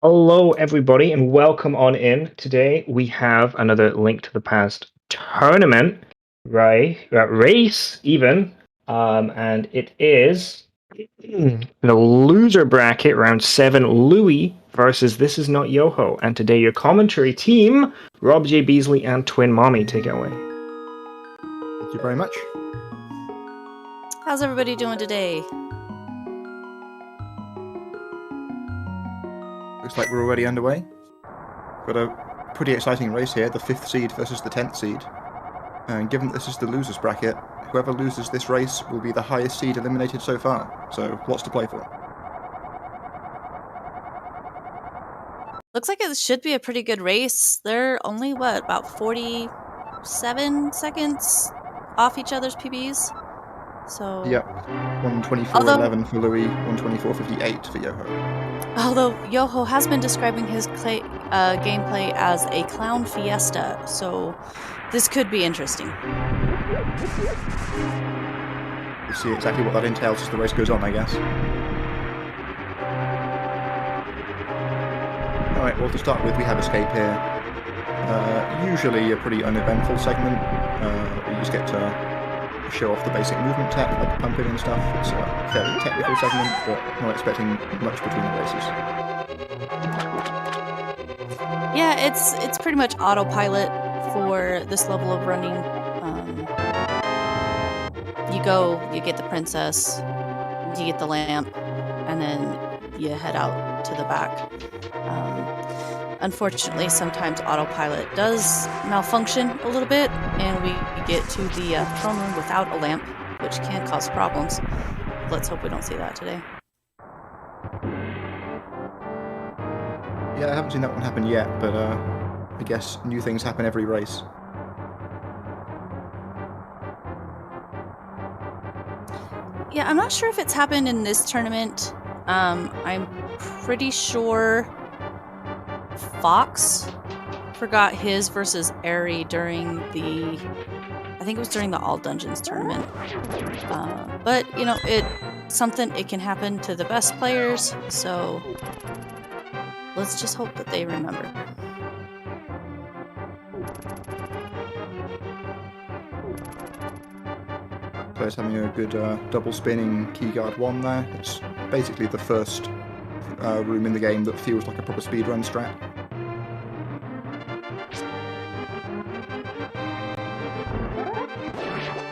Hello, everybody, and welcome on in. Today we have another Link to the Past tournament, right? Race, even. And it is the loser bracket, round 7, Louis versus This Is Not Yoho. And today, your commentary team, Rob J. Beasley and Twin Mommy, take it away. Thank you very much. How's everybody doing today? Looks like we're already underway. Got a pretty exciting race here, the 5th seed versus the 10th seed. And given that this is the losers bracket, whoever loses this race will be the highest seed eliminated so far. So lots to play for. Looks like it should be a pretty good race. They're only, about 47 seconds off each other's PBs? So... Yep. 124.11 for Louis, 124.58 for Yoho. Although Yoho has been describing his gameplay as a clown fiesta, so this could be interesting. We'll see exactly what that entails as the race goes on, I guess. Alright, well to start with we have Escape here. Usually a pretty uneventful segment. We just get to show off the basic movement tech, like pumping and stuff. It's a fairly technical segment, but not expecting much between the races. Yeah, it's pretty much autopilot for this level of running. You go, you get the princess, you get the lamp, and then you head out to the back. Unfortunately, sometimes autopilot does malfunction a little bit, and we get to the throne room without a lamp, which can cause problems. Let's hope we don't see that today. Yeah, I haven't seen that one happen yet, but I guess new things happen every race. Yeah, I'm not sure if it's happened in this tournament. I'm pretty sure Fox forgot his versus Airy during I think it was during the All Dungeons tournament. But, you know, it can happen to the best players, so let's just hope that they remember. Players having a good double spinning keyguard 1 there. It's basically the first room in the game that feels like a proper speedrun strat.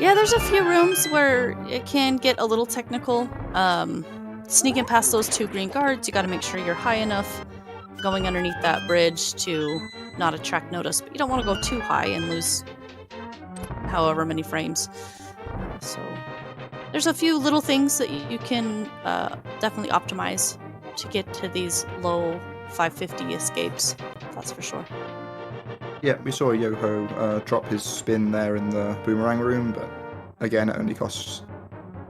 Yeah, there's a few rooms where it can get a little technical. Sneaking past those 2 green guards, you gotta make sure you're high enough going underneath that bridge to not attract notice, but you don't want to go too high and lose however many frames. So there's a few little things that you can definitely optimize to get to these low 550 escapes, that's for sure. Yeah, we saw Yoho drop his spin there in the boomerang room, but again, it only costs,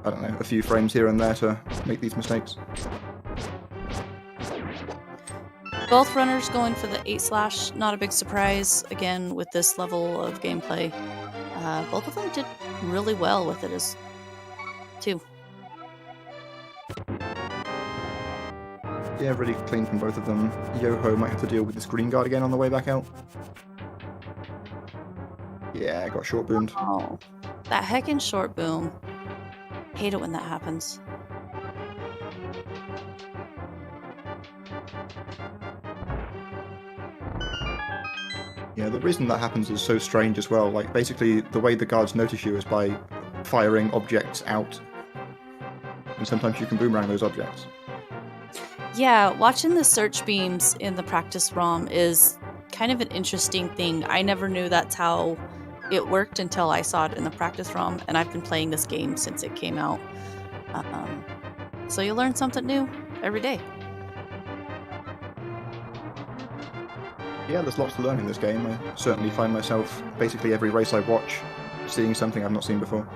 I don't know, a few frames here and there to make these mistakes. Both runners going for the 8/, not a big surprise, again, with this level of gameplay. Both of them did really well with it too. Yeah, really clean from both of them. Yoho might have to deal with this green guard again on the way back out. Yeah, got short boomed. Oh, that heckin' short boom. Hate it when that happens. Yeah, the reason that happens is so strange as well. Like, basically, the way the guards notice you is by firing objects out. And sometimes you can boomerang those objects. Yeah, watching the search beams in the practice ROM is kind of an interesting thing. I never knew that's how it worked until I saw it in the practice ROM, and I've been playing this game since it came out. So you learn something new every day. Yeah, there's lots to learn in this game. I certainly find myself, basically every race I watch, seeing something I've not seen before.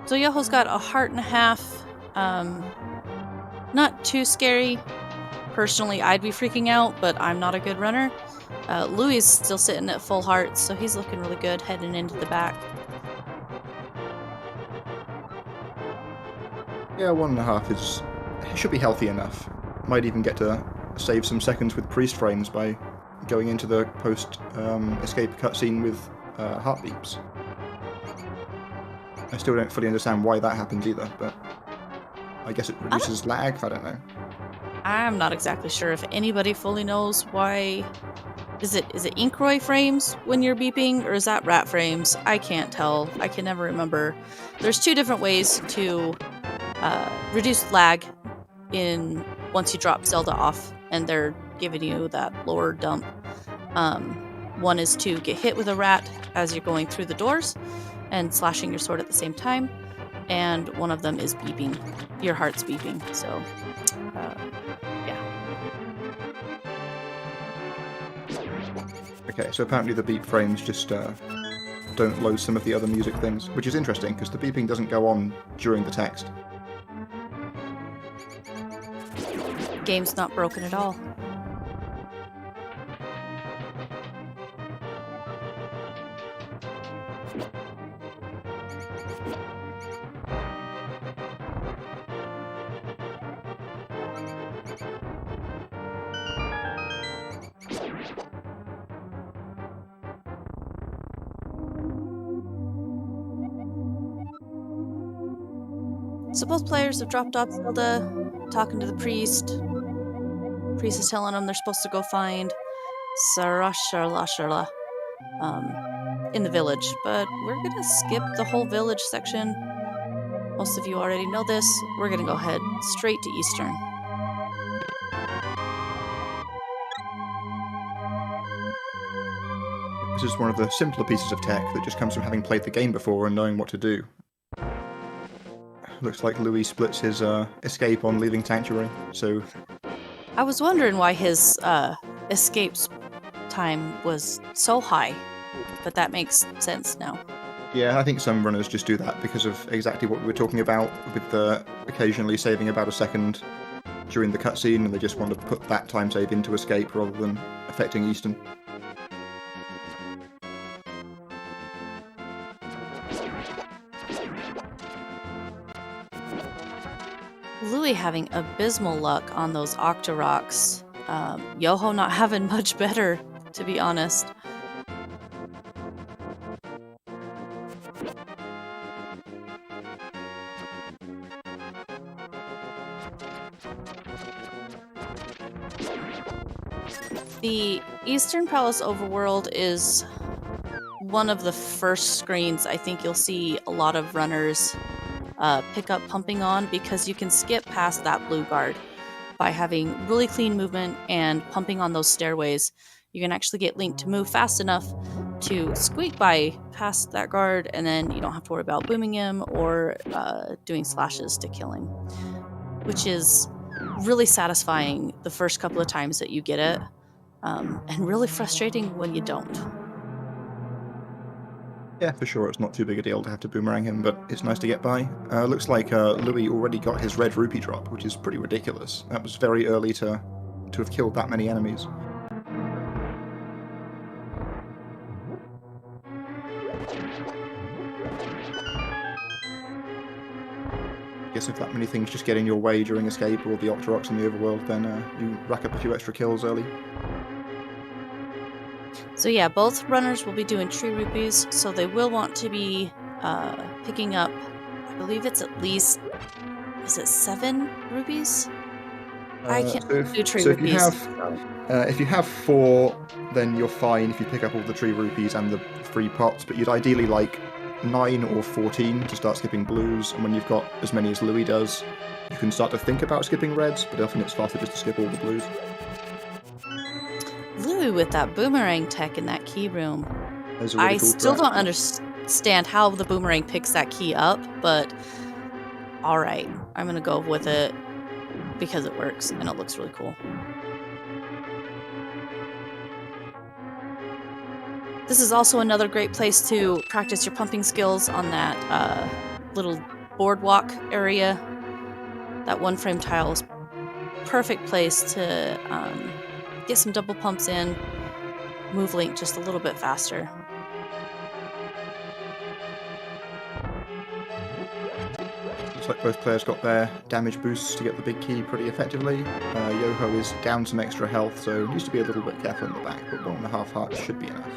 So Yoho's got a heart and a half. Not too scary. Personally, I'd be freaking out, but I'm not a good runner. Louis is still sitting at full hearts, so he's looking really good heading into the back. Yeah, 1.5 is should be healthy enough. Might even get to save some seconds with priest frames by going into the post escape cutscene with heart beeps. I still don't fully understand why that happens either, but I guess it reduces lag. I don't know. I'm not exactly sure if anybody fully knows why. Is it Inkroy frames when you're beeping, or is that rat frames? I can't tell. I can never remember. There's 2 different ways to reduce lag in once you drop Zelda off and they're giving you that lower dump. One is to get hit with a rat as you're going through the doors and slashing your sword at the same time, and one of them is beeping. Your heart's beeping, so yeah. Okay, so apparently the beep frames just don't load some of the other music things, which is interesting because the beeping doesn't go on during the text. Game's not broken at all. So both players have dropped off Zelda, talking to the priest. Priest is telling them they're supposed to go find Sarasharlasharla in the village, but we're gonna skip the whole village section. Most of you already know this. We're gonna go ahead straight to Eastern. This is one of the simpler pieces of tech that just comes from having played the game before and knowing what to do. Looks like Louis splits his escape on leaving Sanctuary, so... I was wondering why his escapes time was so high, but that makes sense now. Yeah, I think some runners just do that because of exactly what we were talking about, with the occasionally saving about a second during the cutscene, and they just want to put that time save into escape rather than affecting Eastern. Louis having abysmal luck on those Octorocks. Yoho not having much better, to be honest. The Eastern Palace overworld is one of the first screens I think you'll see a lot of runners pick up pumping on, because you can skip past that blue guard by having really clean movement and pumping on those stairways. You can actually get Link to move fast enough to squeak by past that guard, and then you don't have to worry about booming him or doing slashes to kill him, which is really satisfying the first couple of times that you get it, and really frustrating when you don't. Yeah, for sure, it's not too big a deal to have to boomerang him, but it's nice to get by. Looks like Louis already got his red rupee drop, which is pretty ridiculous. That was very early to have killed that many enemies. I guess if that many things just get in your way during escape or the Octoroks in the overworld, then you rack up a few extra kills early. So yeah, both runners will be doing tree rupees, so they will want to be picking up, I believe it's at least, is it 7 rupees? I can't do tree rupees. If you have 4, then you're fine if you pick up all the tree rupees and the free pots, but you'd ideally like 9 or 14 to start skipping blues, and when you've got as many as Louis does, you can start to think about skipping reds, but often it's faster just to skip all the blues. Louis with that boomerang tech in that key room. Really I cool still track. don't understand how the boomerang picks that key up, but alright, I'm gonna go with it because it works and it looks really cool. This is also another great place to practice your pumping skills on that little boardwalk area. That one frame tile is perfect place to get some double pumps in, move Link just a little bit faster. both players got their damage boosts to get the big key pretty effectively. Yoho is down some extra health, so needs to be a little bit careful in the back, but 1.5 hearts should be enough.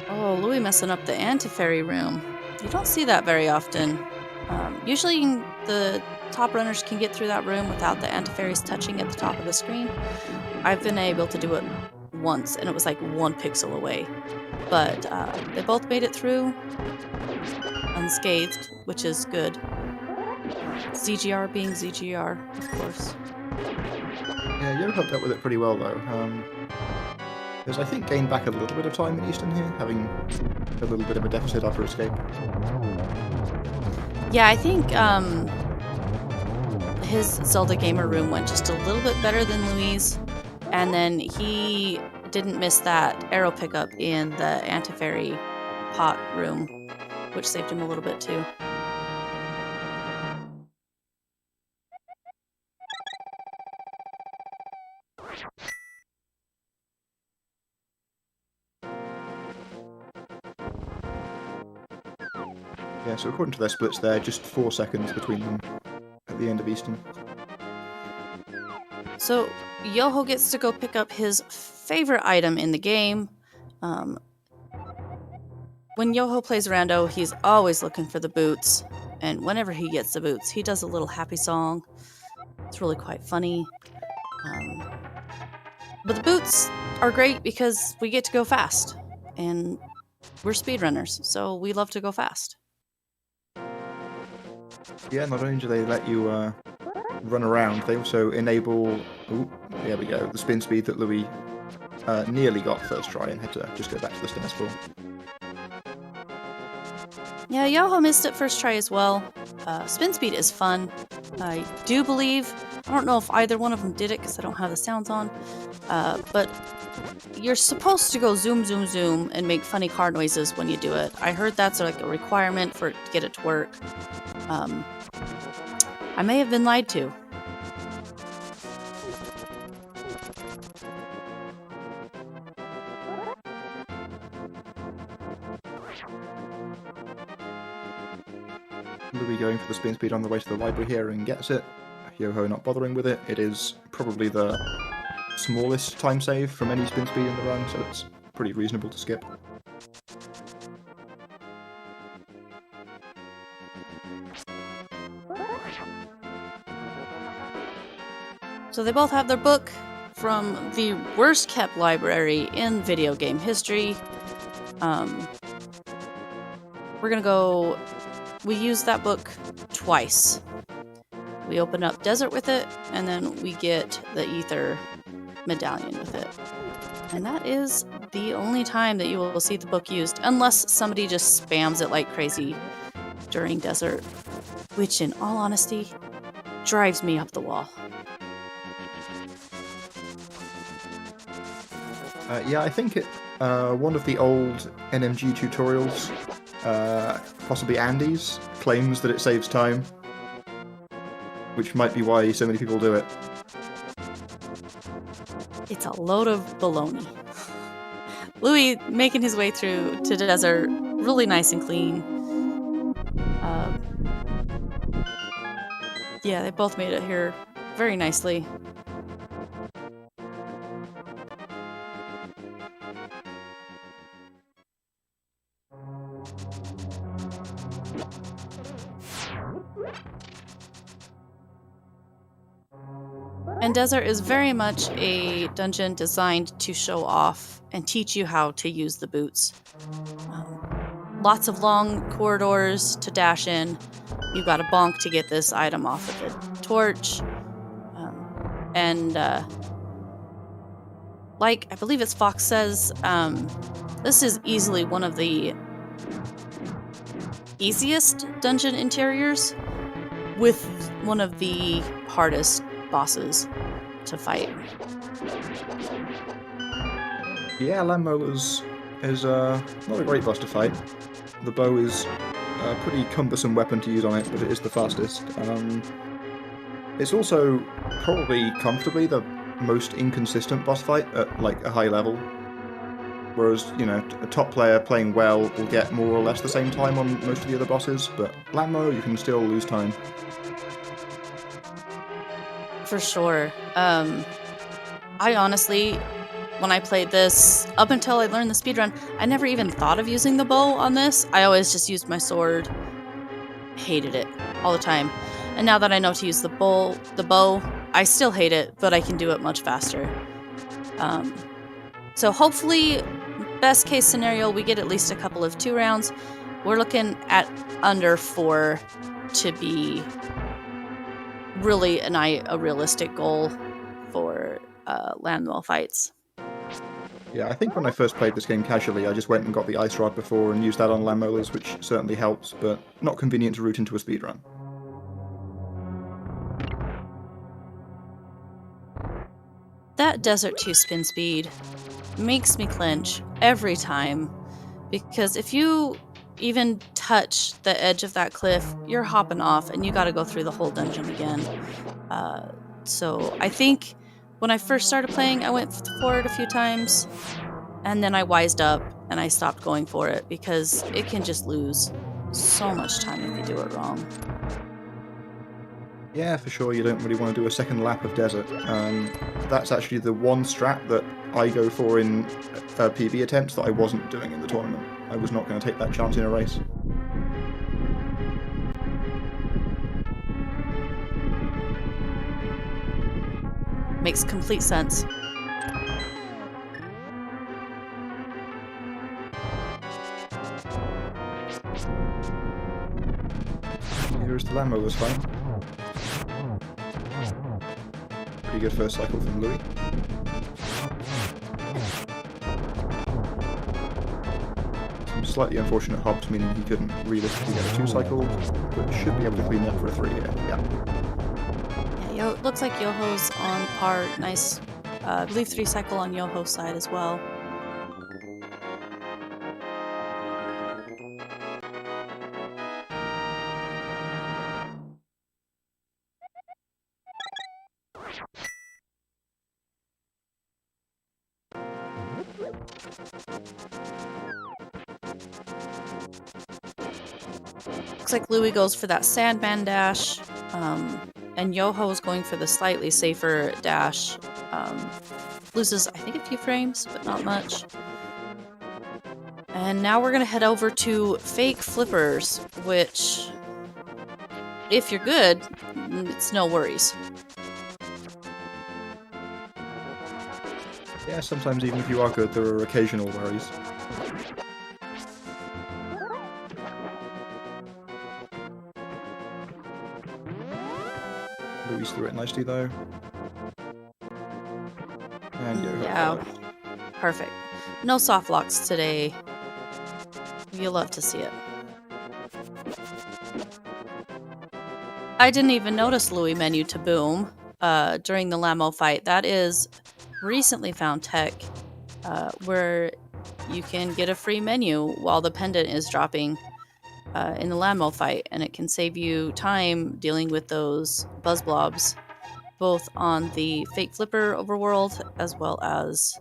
Oh, Louis messing up the anti-fairy room. You don't see that very often. Usually the top runners can get through that room without the anti-fairies touching at the top of the screen. I've been able to do it once, and it was like 1 pixel away. But they both made it through unscathed, which is good. ZGR being ZGR, of course. Yeah, Yoho dealt with it pretty well, though. There's, I think, gained back a little bit of time in Eastern here, having a little bit of a deficit after escape. Yeah, I think his Zelda gamer room went just a little bit better than Louise, and then he didn't miss that arrow pickup in the anti-fairy pot room, which saved him a little bit too. Yeah, so according to their splits there, just 4 seconds between them at the end of Eastern. So Yoho gets to go pick up his favorite item in the game. When Yoho plays rando, he's always looking for the boots, and whenever he gets the boots, he does a little happy song. It's really quite funny. But the boots are great because we get to go fast, and we're speedrunners, so we love to go fast. Yeah, not only do they let you run around, they also enable, ooh, there we go, the spin speed that Louis nearly got first try and had to just go back to the stairs for. Yeah, Yoho missed it first try as well. Spin speed is fun. I do believe, I don't know if either one of them did it because I don't have the sounds on, but you're supposed to go zoom, zoom, zoom and make funny car noises when you do it. I heard that's like a requirement for it to get it to work. I may have been lied to. Louis going for the spin speed on the way to the library here and gets it. Yoho not bothering with it. It is probably the smallest time save from any spin speed in the run, so it's pretty reasonable to skip. So they both have their book from the worst kept library in video game history. We're gonna go. We use that book twice. We open up Desert with it, and then we get the Ether medallion with it. And that is the only time that you will see the book used, unless somebody just spams it like crazy during Desert, which in all honesty, drives me up the wall. Yeah, I think one of the old NMG tutorials, possibly Andy's, claims that it saves time, which might be why so many people do it. It's a load of baloney. Louis making his way through to the desert, really nice and clean. Yeah, they both made it here very nicely. And Desert is very much a dungeon designed to show off and teach you how to use the boots. Lots of long corridors to dash in. You got to bonk to get this item off of the torch. Like I believe it's Fox says, this is easily one of the easiest dungeon interiors with one of the hardest bosses to fight. Yeah, Landmoller's is not a great boss to fight. The bow is a pretty cumbersome weapon to use on it, but it is the fastest. It's also probably comfortably the most inconsistent boss fight at like a high level. Whereas, you know, a top player playing well will get more or less the same time on most of the other bosses, but Lammo, you can still lose time. For sure. I honestly, when I played this, up until I learned the speedrun, I never even thought of using the bow on this. I always just used my sword. Hated it all the time. And now that I know to use the bow, I still hate it, but I can do it much faster. So hopefully, best case scenario, we get at least a couple of 2 rounds. We're looking at under 4 to be really a realistic goal for landwell fights. Yeah, I think when I first played this game casually, I just went and got the ice rod before and used that on land molars, which certainly helps, but not convenient to route into a speedrun. That Desert 2 spin speed makes me clench every time, because if you even touch the edge of that cliff, you're hopping off and you gotta go through the whole dungeon again. So I think when I first started playing, I went for it a few times, and then I wised up and I stopped going for it because it can just lose so much time if you do it wrong. Yeah, for sure, you don't really want to do a second lap of desert. That's actually the one strat that I go for in PB attempts that I wasn't doing in the tournament. I was not going to take that chance in a race. Makes complete sense. Here's the Lambo was fine. Pretty good first cycle from Louis. Some slightly unfortunate hops, meaning he couldn't realistically get a 2 cycle, but should be able to clean up for a 3 here. Yeah. Looks like Yoho's on par. Nice, I believe 3 cycle on Yoho's side as well. Looks like Louis goes for that Sandman dash, and Yoho's going for the slightly safer dash. Loses, I think, a few frames, but not much. And now we're going to head over to fake flippers, which, if you're good, it's no worries. Yeah, sometimes even if you are good, there are occasional worries. Louis threw it nicely though. And yeah, perfect. No soft locks today. You'll love to see it. I didn't even notice Louis menu to boom during the Lammo fight. That is recently found tech where you can get a free menu while the pendant is dropping in the Lammo fight, and it can save you time dealing with those buzz blobs, both on the fake flipper overworld as well as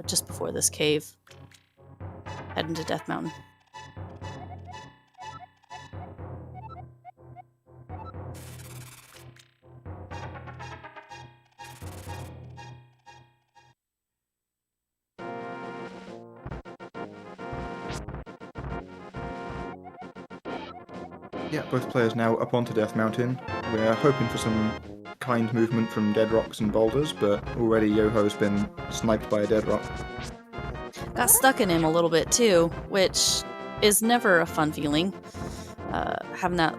just before this cave, heading to Death Mountain. Yeah, both players now up onto Death Mountain. We're hoping for some kind movement from dead rocks and boulders, but already Yoho's been sniped by a dead rock. Got stuck in him a little bit too, which is never a fun feeling. Having that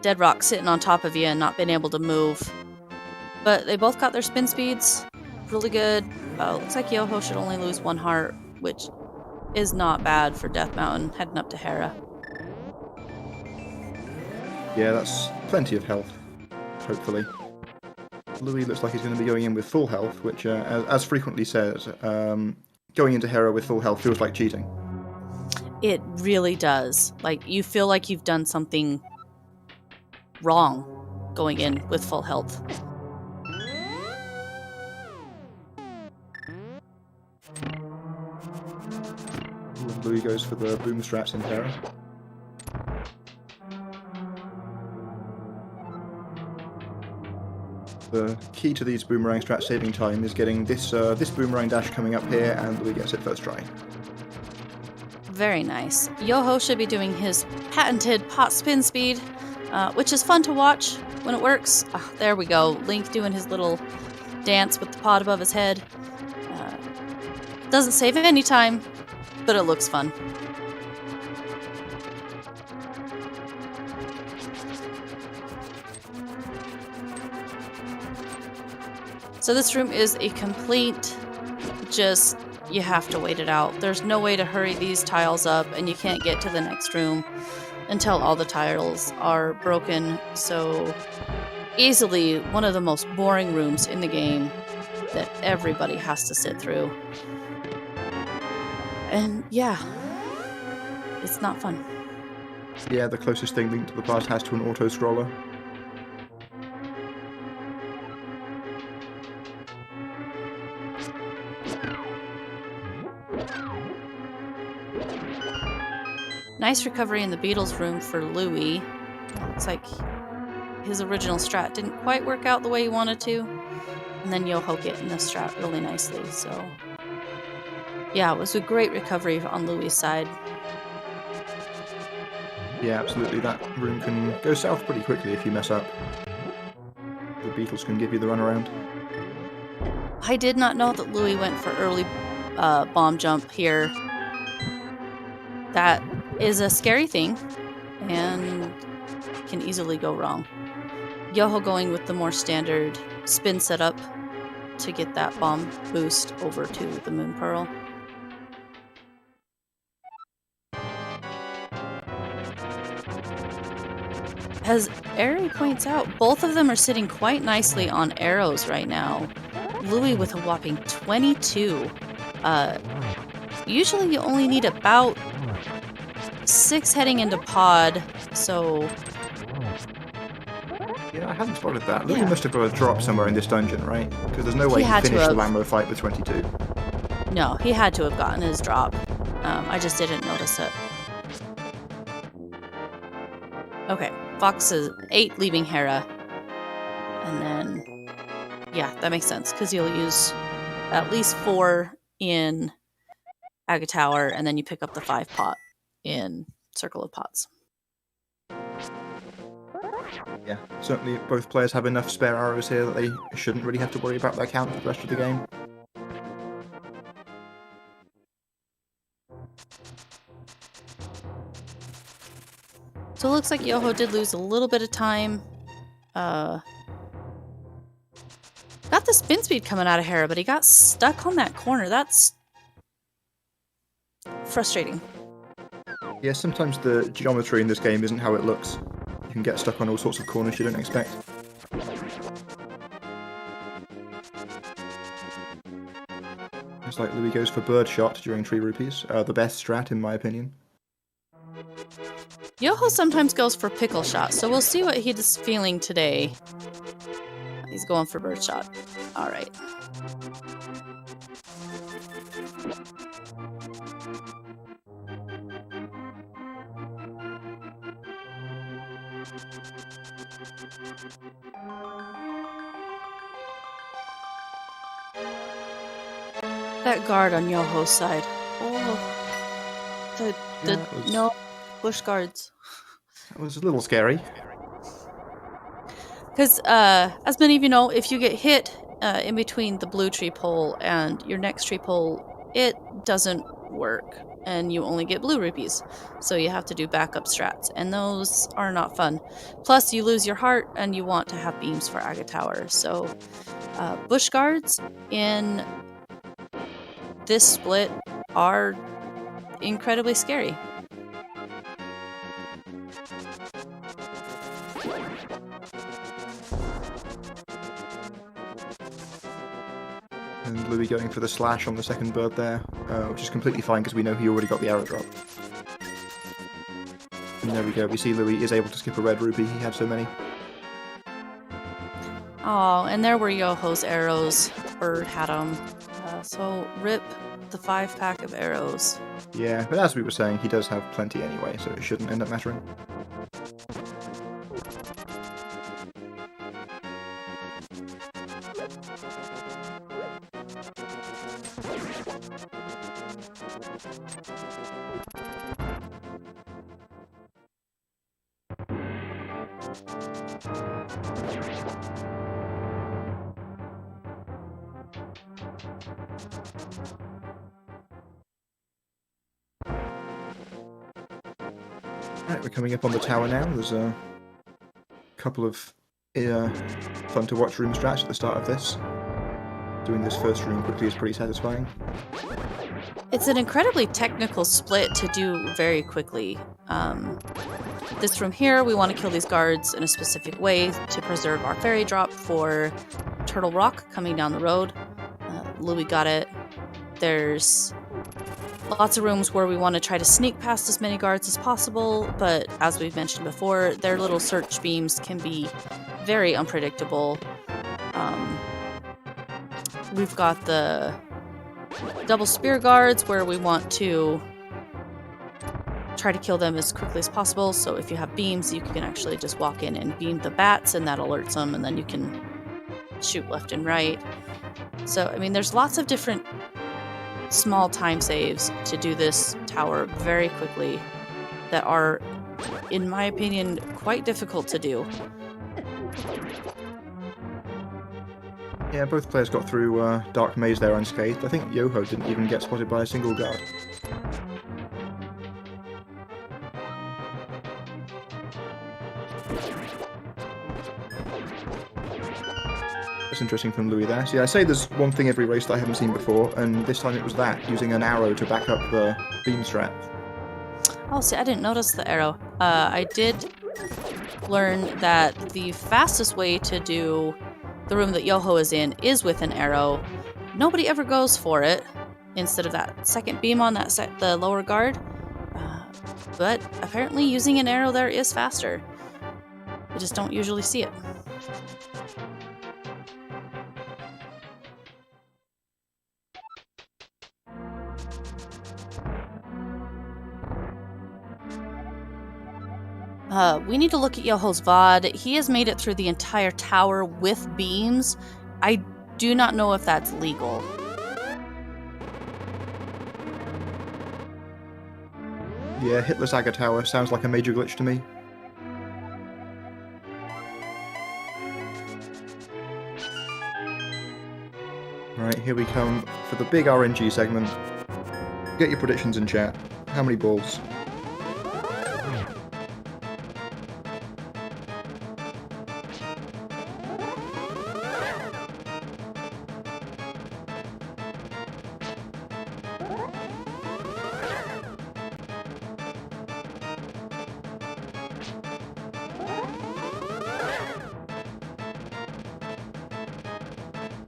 dead rock sitting on top of you and not being able to move. But they both got their spin speeds really good. Looks like Yoho should only lose 1 heart, which is not bad for Death Mountain, heading up to Hera. Yeah, that's plenty of health, hopefully. Louis looks like he's going to be going in with full health, which, as frequently said, going into Hera with full health feels like cheating. It really does. Like, you feel like you've done something wrong going in with full health. Louis goes for the boom strats in Hera. The key to these boomerang strats saving time is getting this boomerang dash coming up here, and Louis gets it first try. Very nice. Yoho should be doing his patented pot spin speed, which is fun to watch when it works. There we go. Link doing his little dance with the pot above his head. Doesn't save any time, but it looks fun. So this room is a complete, just, you have to wait it out. There's no way to hurry these tiles up, and you can't get to the next room until all the tiles are broken. So easily one of the most boring rooms in the game that everybody has to sit through. And yeah, it's not fun. Yeah, the closest thing Link to the Past has to an auto-scroller. Nice recovery in the Beatles room for Louis. Looks like his original strat didn't quite work out the way he wanted to. And then Yoho getting the strat really nicely, so... yeah, it was a great recovery on Louis' side. Yeah, absolutely. That room can go south pretty quickly if you mess up. The Beatles can give you the runaround. I did not know that Louis went for early bomb jump here. That is a scary thing, and can easily go wrong. Yoho going with the more standard spin setup to get that bomb boost over to the Moon Pearl. As Ari points out, both of them are sitting quite nicely on arrows right now. Louis with a whopping 22. Usually you only need about 6 heading into pod, so... yeah, I hadn't spotted that. Louis Yeah. must have got a drop somewhere in this dungeon, right? Because there's no way He he had to finished the have. Lambo fight with 22. No, he had to have gotten his drop. I just didn't notice it. Okay, Fox is 8 leaving Hera. And then... yeah, that makes sense, because you'll use at least 4 in Aga Tower, and then you pick up the 5 pot in Circle of Pots. Yeah, certainly both players have enough spare arrows here that they shouldn't really have to worry about their count for the rest of the game. So it looks like Yoho did lose a little bit of time. Got the spin speed coming out of Hera, but he got stuck on that corner. That's frustrating. Yeah, sometimes the geometry in this game isn't how it looks. You can get stuck on all sorts of corners you don't expect. It's like Louis goes for bird shot during Tree Rupees. The best strat, in my opinion. Yoho sometimes goes for pickle shot, so we'll see what he's feeling today. He's going for bird shot. Alright. That guard on Yoho's side. Oh. No bush guards. That was a little scary. Because, as many of you know, if you get hit in between the blue tree pole and your next tree pole, it doesn't work, and you only get blue rupees. So you have to do backup strats, and those are not fun. Plus, you lose your heart, and you want to have beams for Aga Tower. So, bush guards in this split are incredibly scary. And Louis going for the slash on the second bird there, which is completely fine because we know he already got the arrow drop. And there we go, we see Louis is able to skip a red rupee, he had so many. Oh, and there were Yoho's arrows. Bird had them. So rip the 5-pack of arrows. Yeah, but as we were saying, he does have plenty anyway, so it shouldn't end up mattering. Right, we're coming up on the tower now. There's a couple of fun to watch room strats at the start of this. Doing this first room quickly is pretty satisfying. It's an incredibly technical split to do very quickly. This room here, we want to kill these guards in a specific way to preserve our fairy drop for Turtle Rock coming down the road. Louis got it. There's lots of rooms where we want to try to sneak past as many guards as possible, but as we've mentioned before, their little search beams can be very unpredictable. We've got the double spear guards where we want to try to kill them as quickly as possible, so if you have beams, you can actually just walk in and beam the bats, and that alerts them, and then you can shoot left and right. So, I mean, there's lots of different small time saves to do this tower very quickly that are, in my opinion, quite difficult to do. Yeah, both players got through Dark Maze there unscathed. I think Yoho didn't even get spotted by a single guard. That's interesting from Louis there. See, I say there's one thing every race that I haven't seen before, and this time it was that, using an arrow to back up the beam strap. Oh, see, I didn't notice the arrow. I did learn that the fastest way to do the room that Yoho is in is with an arrow. Nobody ever goes for it instead of that second beam on that the lower guard. But apparently using an arrow there is faster. I just don't usually see it. We need to look at Yoho's VOD. He has made it through the entire tower with beams. I do not know if that's legal. Yeah, Hitler's Aga Tower sounds like a major glitch to me. Right, here we come for the big RNG segment. Get your predictions in chat. How many balls?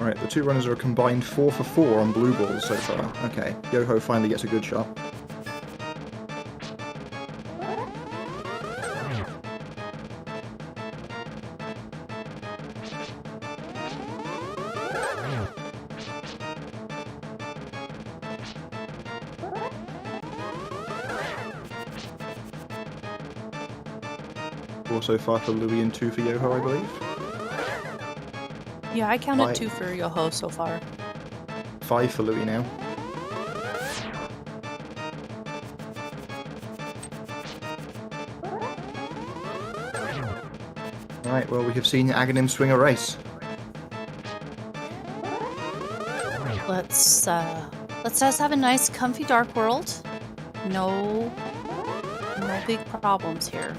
Alright, the two runners are a combined 4 for 4 on blue balls so far. Okay, Yoho finally gets a good shot. Four so far for Louis and 2 for Yoho, I believe. Yeah, I counted 2 for Yoho so far. 5 for Louis now. Right, well, we have seen Aghanim swing a race. Let's just have a nice, comfy Dark World. No big problems here.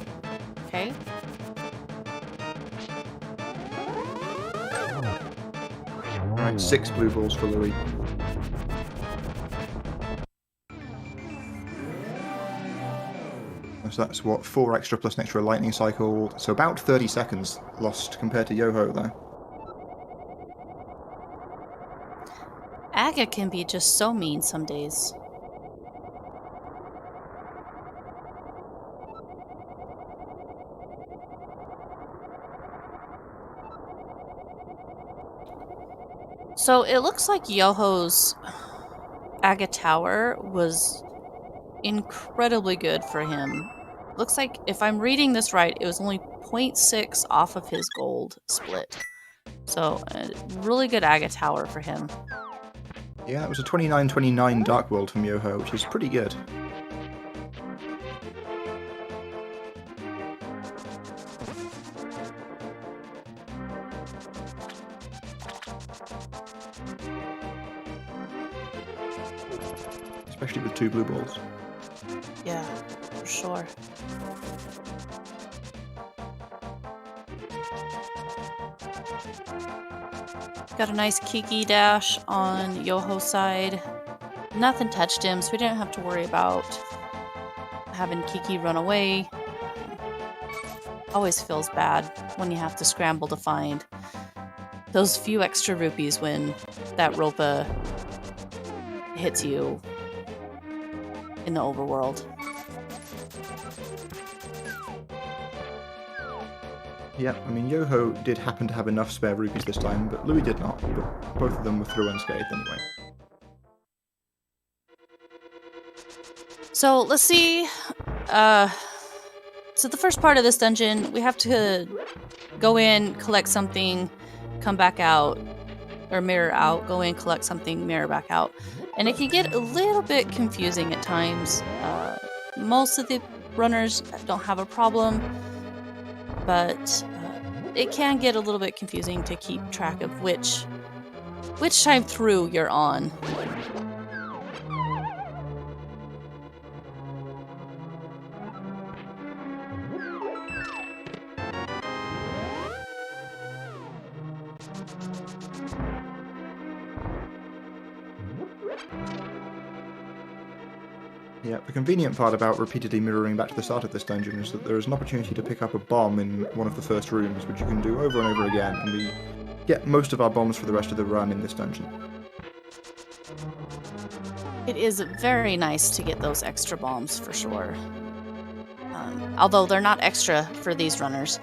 Okay? Alright, 6 blue balls for Louis. So that's what, 4 extra plus an extra lightning cycle, so about 30 seconds lost compared to Yoho there. Aga can be just so mean some days. So it looks like Yoho's Aga Tower was incredibly good for him. Looks like, if I'm reading this right, it was only 0.6 off of his gold split. So, a really good Aga Tower for him. Yeah, it was a 29-29 Dark World from Yoho, which is pretty good. Especially with 2 blue balls. Yeah, for sure. Got a nice Kiki dash on Yoho's side. Nothing touched him, so we didn't have to worry about having Kiki run away. Always feels bad when you have to scramble to find those few extra rupees when that Ropa hits you in the overworld. Yeah, I mean, Yoho did happen to have enough spare rupees this time, but Louis did not. But both of them were through unscathed anyway. So let's see. So the first part of this dungeon, we have to go in, collect something, come back out, or mirror out, go in, collect something, mirror back out. And it can get a little bit confusing at times. Most of the runners don't have a problem, but it can get a little bit confusing to keep track of which time through you're on. Yeah, the convenient part about repeatedly mirroring back to the start of this dungeon is that there is an opportunity to pick up a bomb in one of the first rooms, which you can do over and over again, and we get most of our bombs for the rest of the run in this dungeon. It is very nice to get those extra bombs for sure. Although they're not extra for these runners.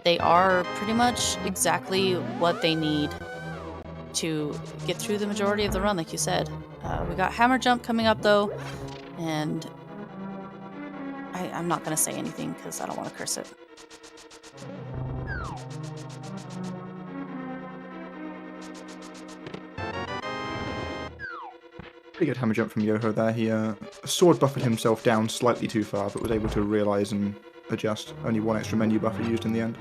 They are pretty much exactly what they need to get through the majority of the run, like you said. We got Hammer Jump coming up though, and I'm not going to say anything because I don't want to curse it. Pretty good hammer jump from Yoho there. He sword buffered himself down slightly too far, but was able to realise and adjust. Only one extra menu buffer used in the end.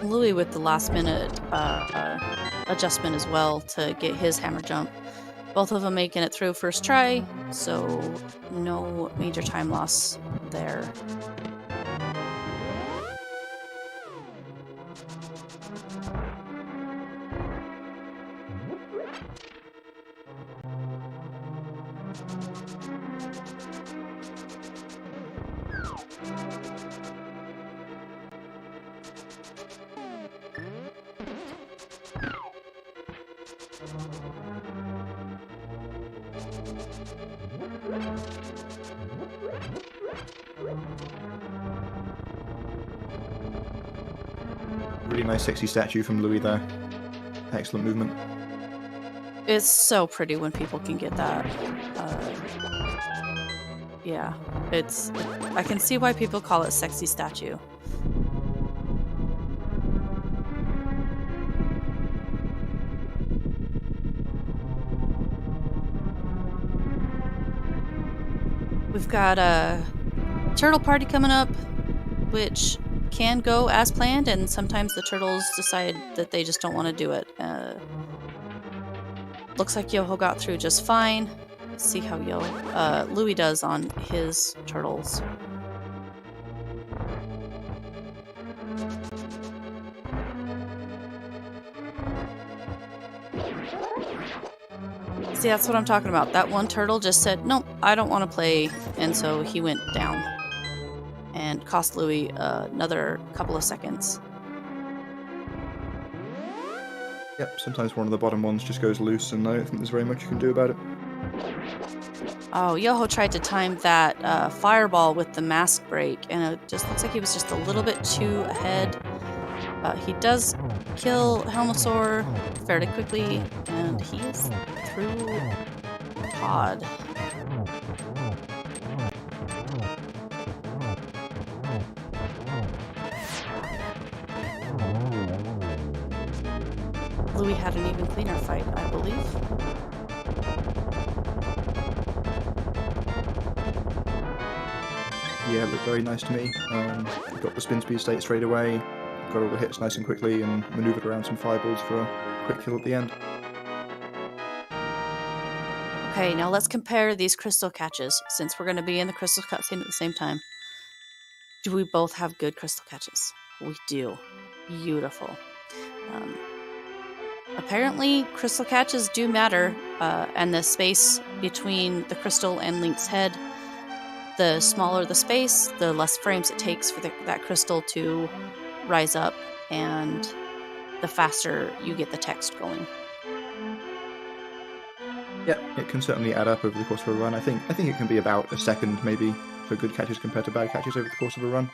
Louis with the last minute adjustment as well to get his hammer jump. Both of them making it through first try, so no major time loss there. Really nice sexy statue from Louis there. Excellent movement. It's so pretty when people can get that. Yeah, I can see why people call it sexy statue. We've got a turtle party coming up, which can go as planned, and sometimes the turtles decide that they just don't want to do it. Looks like Yoho got through just fine. Let's see how Louis does on his turtles. See, that's what I'm talking about. That one turtle just said, nope, I don't want to play, and so he went down. And and cost Louis another couple of seconds. Yep, sometimes one of the bottom ones just goes loose, and I don't think there's very much you can do about it. Oh, Yoho tried to time that fireball with the mask break, and it just looks like he was just a little bit too ahead. He does kill Helmosaur fairly quickly, and he is through Pod. Louis had an even cleaner fight, I believe. Yeah, it looked very nice to me. Got the spin speed state straight away, got all the hits nice and quickly, and manoeuvred around some fireballs for a quick kill at the end. Okay, now let's compare these crystal catches, since we're going to be in the crystal cutscene at the same time. Do we both have good crystal catches? We do. Beautiful. Apparently, crystal catches do matter, and the space between the crystal and Link's head, the smaller the space, the less frames it takes for that crystal to rise up, and the faster you get the text going. Yeah, it can certainly add up over the course of a run. I think it can be about a second, maybe, for good catches compared to bad catches over the course of a run.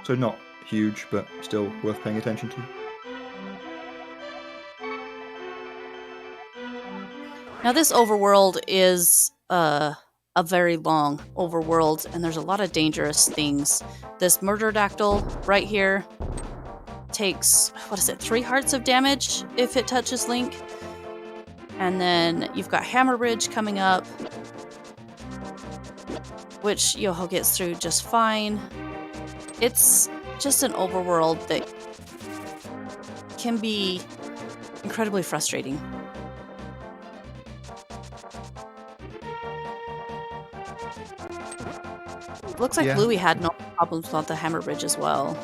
So not huge, but still worth paying attention to. Now, this overworld is a very long overworld, and there's a lot of dangerous things. This Murderdactyl right here takes, 3 hearts of damage if it touches Link. And then you've got Hammerbridge coming up, which Yoho gets through just fine. It's just an overworld that can be incredibly frustrating. Looks like Louis had no problems about the Hammerbridge as well.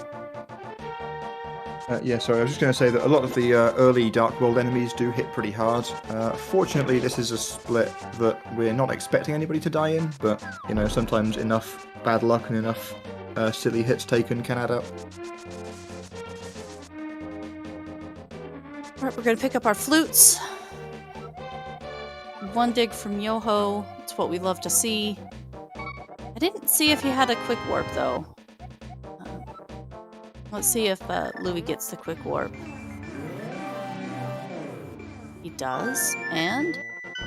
Yeah, sorry, I was just going to say that a lot of the early Dark World enemies do hit pretty hard. Fortunately, this is a split that we're not expecting anybody to die in, but, you know, sometimes enough bad luck and enough silly hits taken can add up. Alright, we're going to pick up our flutes. 1 dig from Yoho. It's what we love to see. I didn't see if he had a quick warp, though. Let's see if Louis gets the quick warp. He does, and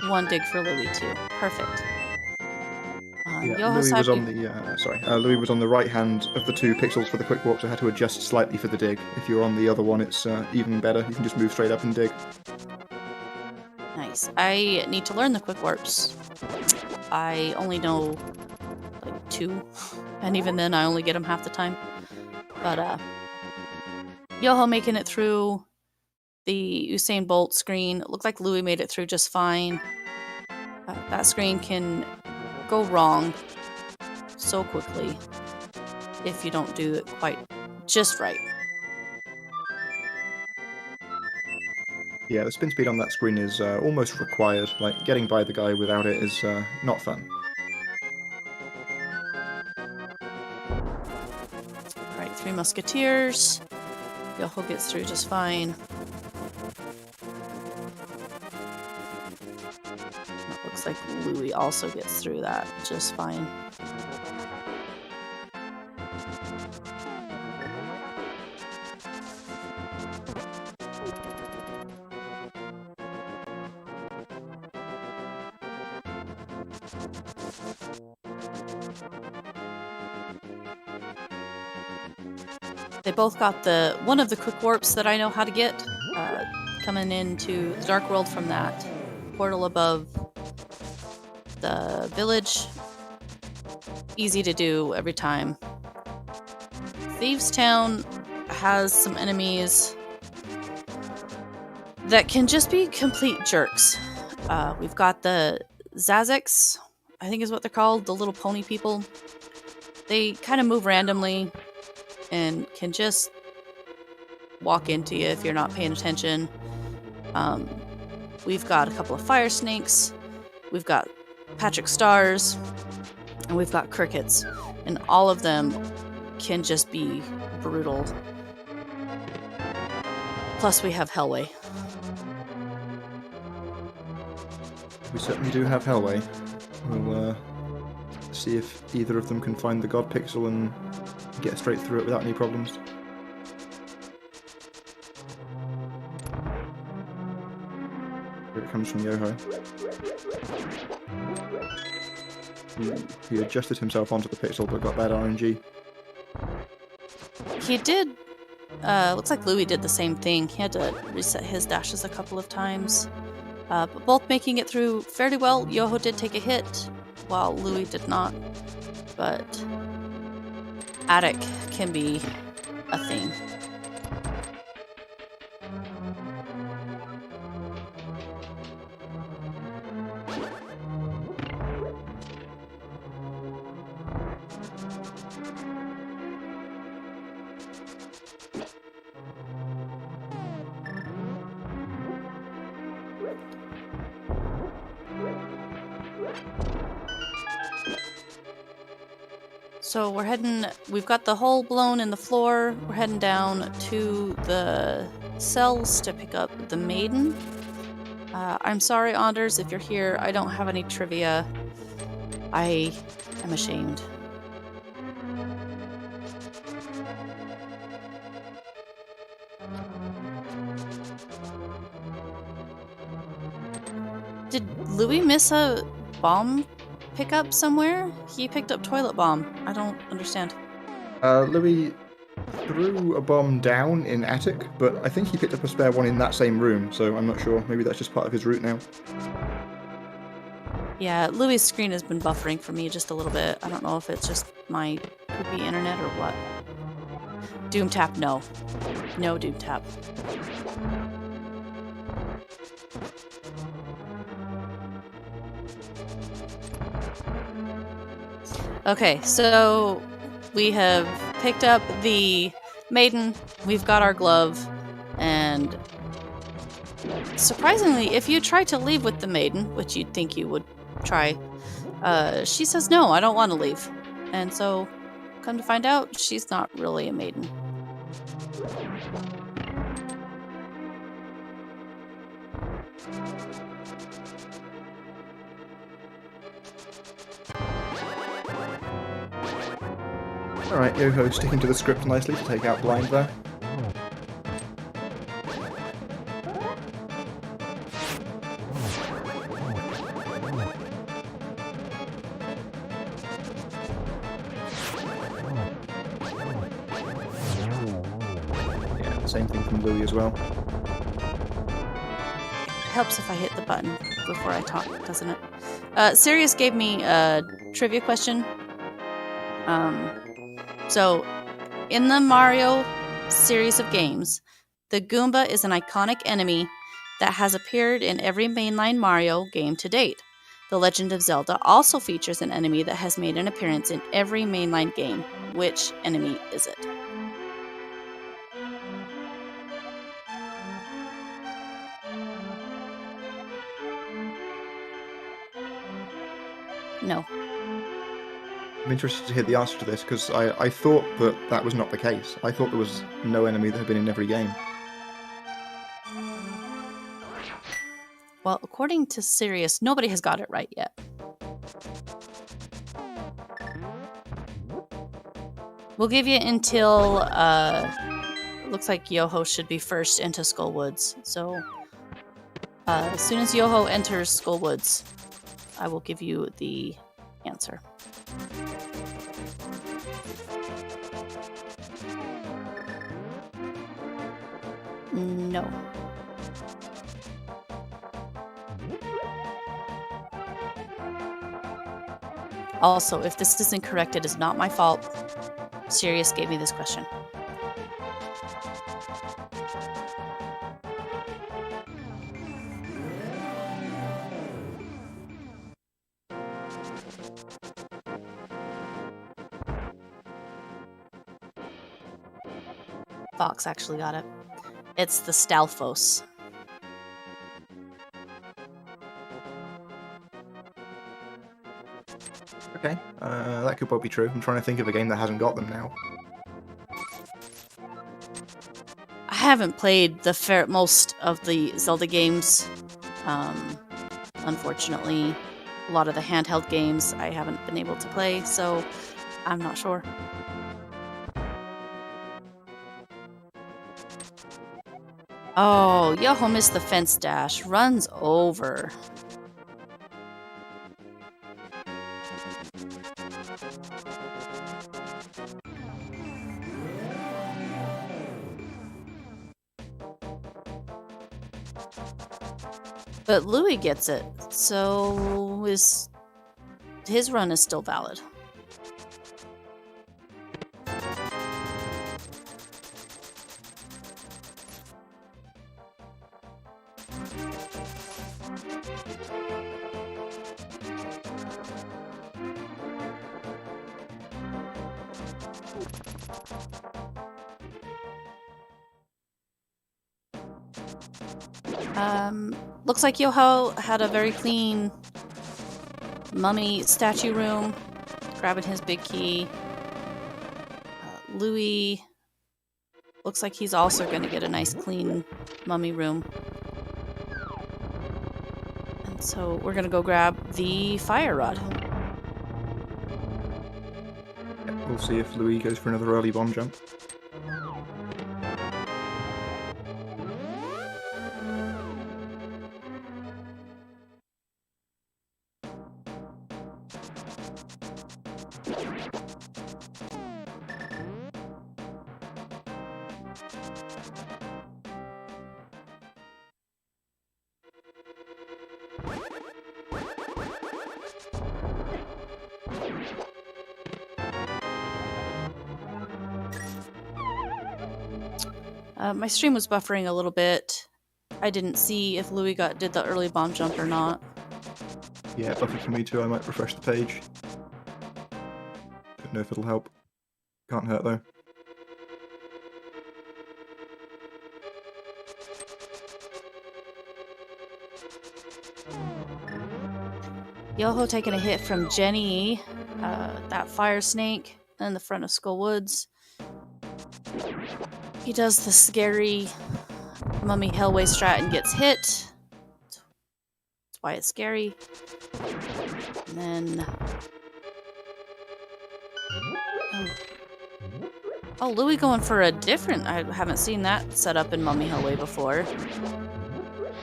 1 dig for Louis, too. Perfect. Louis was on the Louis was on the right hand of the 2 pixels for the quick warp, so I had to adjust slightly for the dig. If you're on the other one, it's even better. You can just move straight up and dig. Nice. I need to learn the quick warps. I only know like 2, and even then I only get them half the time. But Yoho making it through the Usain Bolt screen. It looked like Louis made it through just fine. That screen can go wrong so quickly if you don't do it quite just right. Yeah, the spin speed on that screen is almost required. Like, getting by the guy without it is not fun. Alright, 3 Musketeers. Yoho gets through just fine. It looks like Louis also gets through that just fine. They both got one of the quick warps that I know how to get, coming into the Dark World from that portal above the village. Easy to do every time. Thieves Town has some enemies that can just be complete jerks. We've got the Zazex, I think is what they're called, the little pony people. They kind of move randomly and can just walk into you if you're not paying attention. We've got a couple of fire snakes, we've got Patrick Stars, and we've got crickets. And all of them can just be brutal. Plus, we have Hellway. We certainly do have Hellway. We'll see if either of them can find the God Pixel and get straight through it without any problems. Here it comes from Yoho. He adjusted himself onto the pixel but got bad RNG. He did. Looks like Louis did the same thing. He had to reset his dashes a couple of times. But both making it through fairly well. Yoho did take a hit, while Louis did not. But attic can be a thing. So we've got the hole blown in the floor. We're heading down to the cells to pick up the maiden. I'm sorry, Anders, if you're here. I don't have any trivia. I am ashamed. Did Louis miss a bomb pickup somewhere? He picked up toilet bomb. I don't understand. Louis threw a bomb down in attic, but I think he picked up a spare one in that same room, so I'm not sure. Maybe that's just part of his route now. Yeah, Louis' screen has been buffering for me just a little bit. I don't know if it's just my poopy internet or what. Doom tap, no. No doom tap. Okay, so we have picked up the maiden, we've got our glove, and surprisingly, if you try to leave with the maiden, which you'd think you would try, she says, no, I don't want to leave. And so, come to find out, she's not really a maiden. Alright, Yoho sticking to the script nicely to take out Blind there. Yeah, same thing from Louis as well. Helps if I hit the button before I talk, doesn't it? Sirius gave me a trivia question. So, in the Mario series of games, the Goomba is an iconic enemy that has appeared in every mainline Mario game to date. The Legend of Zelda also features an enemy that has made an appearance in every mainline game. Which enemy is it? No. I'm interested to hear the answer to this, because I thought that was not the case. I thought there was no enemy that had been in every game. Well, according to Sirius, nobody has got it right yet. We'll give you until, looks like Yoho should be first into Skullwoods. So, as soon as Yoho enters Skullwoods, I will give you the answer. No. Also, if this is incorrect, it is not my fault. Sirius gave me this question. Fox actually got it. It's the Stalfos. Okay, that could well be true. I'm trying to think of a game that hasn't got them now. haven't played most of the Zelda games. Unfortunately, a lot of the handheld games I haven't been able to play, so I'm not sure. Oh, Yoho missed the fence dash. Runs over. But Louis gets it, so his run is still valid. Looks like Yoho had a very clean mummy statue room, grabbing his big key. Louis looks like he's also going to get a nice clean mummy room. And so we're going to go grab the fire rod. We'll see if Louis goes for another early bomb jump. My stream was buffering a little bit. I didn't see if Louis did the early bomb jump or not. Yeah, buffered for me too. I might refresh the page. Don't know if it'll help. Can't hurt though. Yoho taking a hit from Jenny, that fire snake, in the front of Skull Woods. He does the scary mummy hellway strat and gets hit. That's why it's scary. And then... Oh, Louis going for a different... I haven't seen that set up in Mummy Hellway before.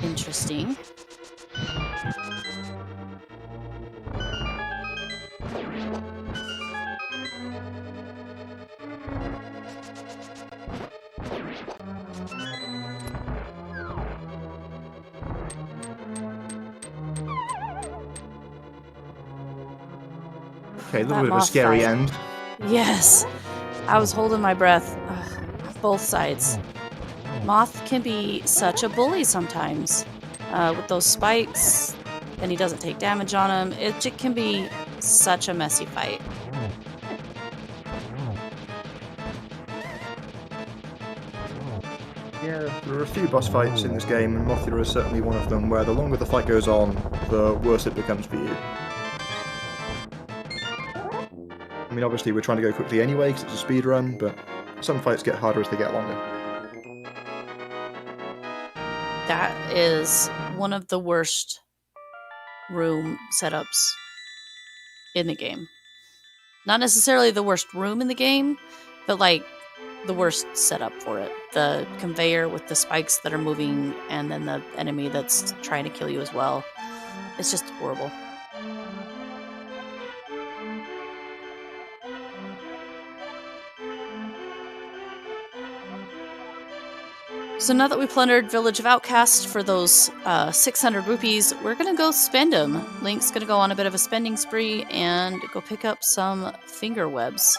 Interesting. Okay, a little bit of a scary end. Yes. I was holding my breath. Both sides. Moth can be such a bully sometimes. With those spikes, and he doesn't take damage on them. It can be such a messy fight. Yeah, there are a few boss fights in this game, and Mothra is certainly one of them, where the longer the fight goes on, the worse it becomes for you. I mean, obviously we're trying to go quickly anyway, because it's a speed run, but some fights get harder as they get longer. That is one of the worst room setups in the game. Not necessarily the worst room in the game, but like the worst setup for it. The conveyor with the spikes that are moving and then the enemy that's trying to kill you as well. It's just horrible. So now that we plundered Village of Outcast for those 600 rupees, we're going to go spend them. Link's going to go on a bit of a spending spree and go pick up some finger webs.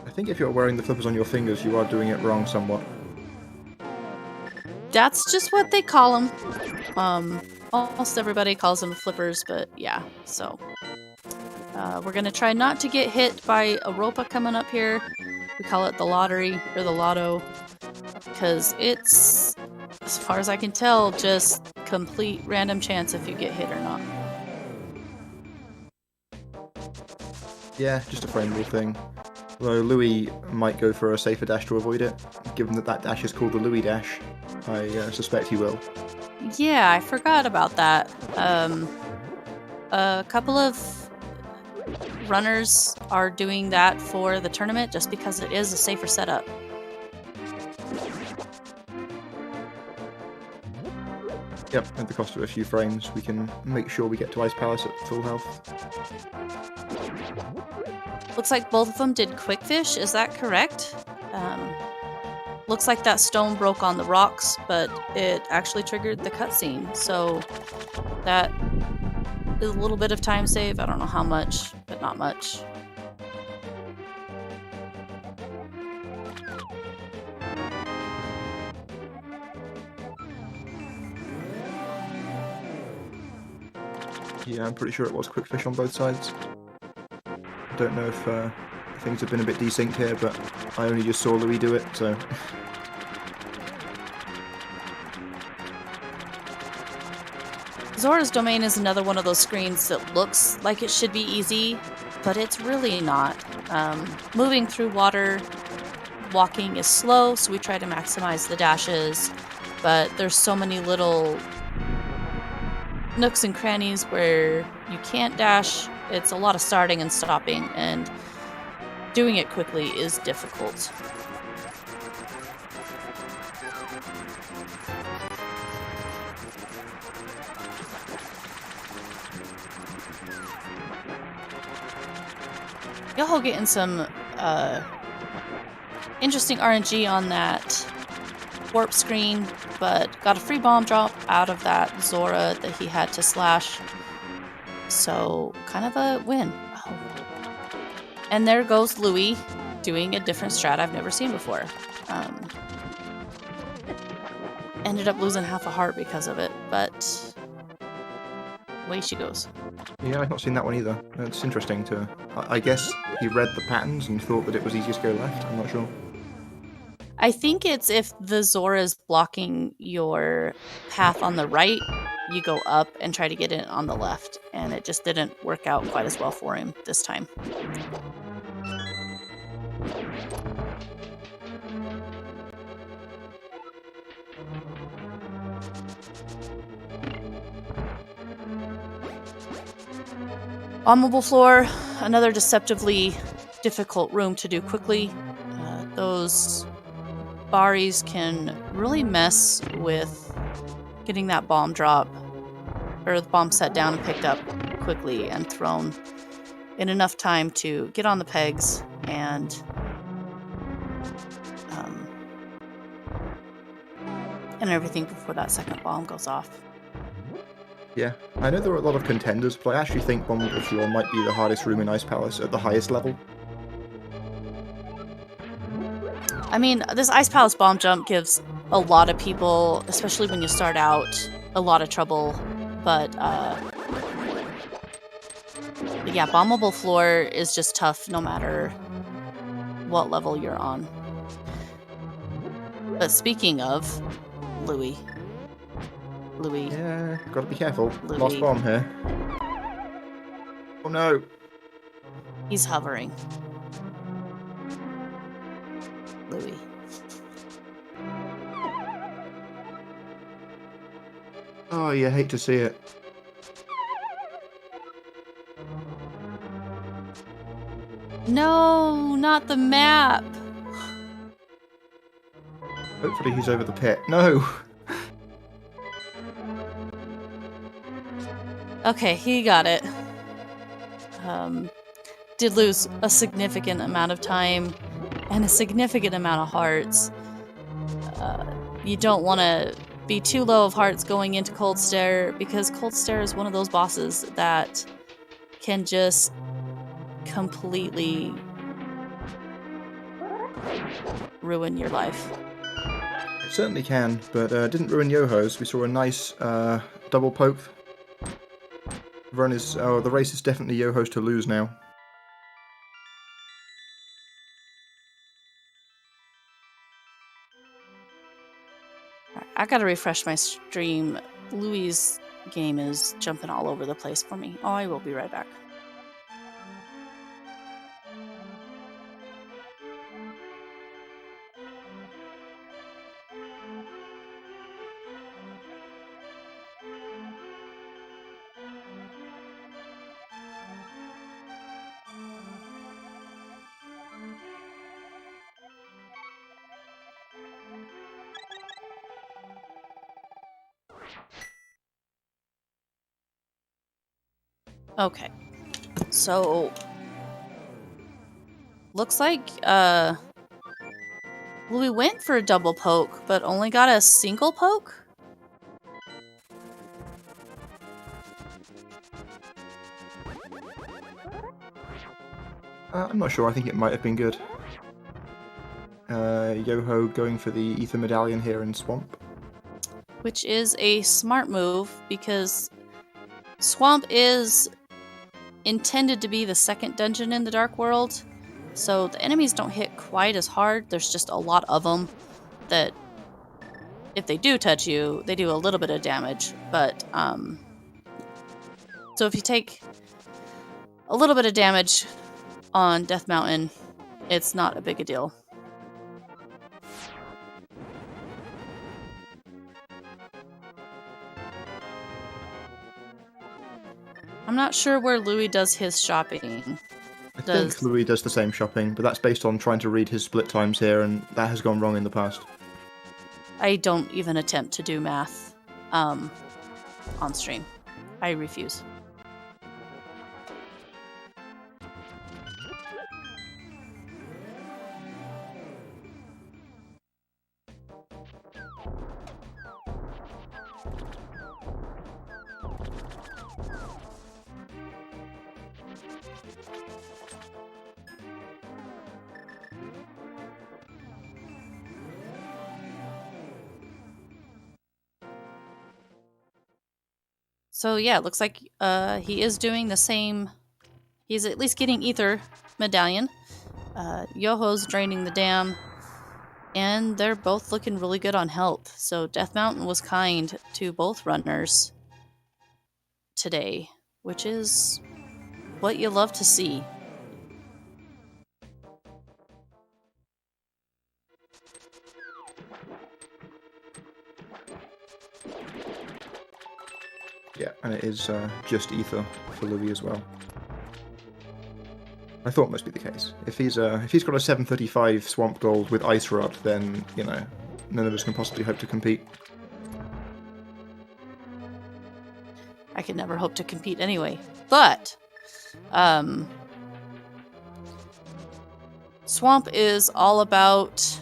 I think if you're wearing the flippers on your fingers, you are doing it wrong somewhat. That's just what they call them. Almost everybody calls them flippers, but yeah, so... we're going to try not to get hit by a ropa coming up here. We call it the lottery, or the lotto, because it's, as far as I can tell, just complete random chance if you get hit or not. Yeah, just a frame rule thing. Though Louis might go for a safer dash to avoid it, given that that dash is called the Louis dash. I suspect he will. Yeah, I forgot about that. A couple of runners are doing that for the tournament just because it is a safer setup. Yep, at the cost of a few frames, we can make sure we get to Ice Palace at full health. Looks like both of them did Quickfish, is that correct? Looks like that stone broke on the rocks, but it actually triggered the cutscene, so that is a little bit of time save. I don't know how much, but not much. Yeah, I'm pretty sure it was Quickfish on both sides. I don't know if things have been a bit desynced here, but I only just saw Louis do it, so... Zora's Domain is another one of those screens that looks like it should be easy, but it's really not. Moving through water, walking is slow, so we try to maximize the dashes, but there's so many little nooks and crannies where you can't dash. It's a lot of starting and stopping, and doing it quickly is difficult. Yoho getting some interesting RNG on that warp screen, but got a free bomb drop out of that Zora that he had to slash. So, kind of a win. Oh. And there goes Louis doing a different strat I've never seen before. Ended up losing half a heart because of it, but away she goes. Yeah, I've not seen that one either. It's interesting to... I guess he read the patterns and thought that it was easiest to go left. I'm not sure. I think it's if the Zora is blocking your path on the right, you go up and try to get in on the left. And it just didn't work out quite as well for him this time. Bombable floor, another deceptively difficult room to do quickly. Those Baris can really mess with getting that bomb drop, or the bomb set down and picked up quickly and thrown in enough time to get on the pegs and everything before that second bomb goes off. Yeah, I know there are a lot of contenders, but I actually think Bombable Floor might be the hardest room in Ice Palace at the highest level. I mean, this Ice Palace bomb jump gives a lot of people, especially when you start out, a lot of trouble. But yeah, Bombable Floor is just tough no matter what level you're on. But speaking of Louis. Yeah, gotta be careful. Louis. Lost bomb here. Oh no! He's hovering. Louis. Oh, you hate to see it. No, not the map. Hopefully he's over the pit. No! Okay, he got it. Did lose a significant amount of time and a significant amount of hearts. You don't want to be too low of hearts going into Cold Stare, because Cold Stare is one of those bosses that can just completely ruin your life. It certainly can, but didn't ruin Yoho's. We saw a nice double poke. The race is definitely Yoho's to lose now. I gotta refresh my stream. Louis' game is jumping all over the place for me. Oh, I will be right back. Okay. So looks like we went for a double poke, but only got a single poke? I'm not sure. I think it might have been good. Yoho going for the Ether Medallion here in Swamp. Which is a smart move because Swamp is intended to be the second dungeon in the Dark World, so the enemies don't hit quite as hard. There's just a lot of them that if they do touch you, they do a little bit of damage. But so if you take a little bit of damage on Death Mountain, it's not a big a deal. I'm not sure where Louis does his shopping. I think Louis does the same shopping, but that's based on trying to read his split times here, and that has gone wrong in the past. I don't even attempt to do math on stream. I refuse. So yeah, it looks like he is doing the same. He's at least getting Ether Medallion. Yoho's draining the dam. And they're both looking really good on health. So Death Mountain was kind to both runners today, which is what you love to see. Yeah, and it is just Ether for Louis as well. I thought it must be the case. If he's got a 735 Swamp Gold with Ice Rod, then, you know, none of us can possibly hope to compete. I could never hope to compete anyway. But Swamp is all about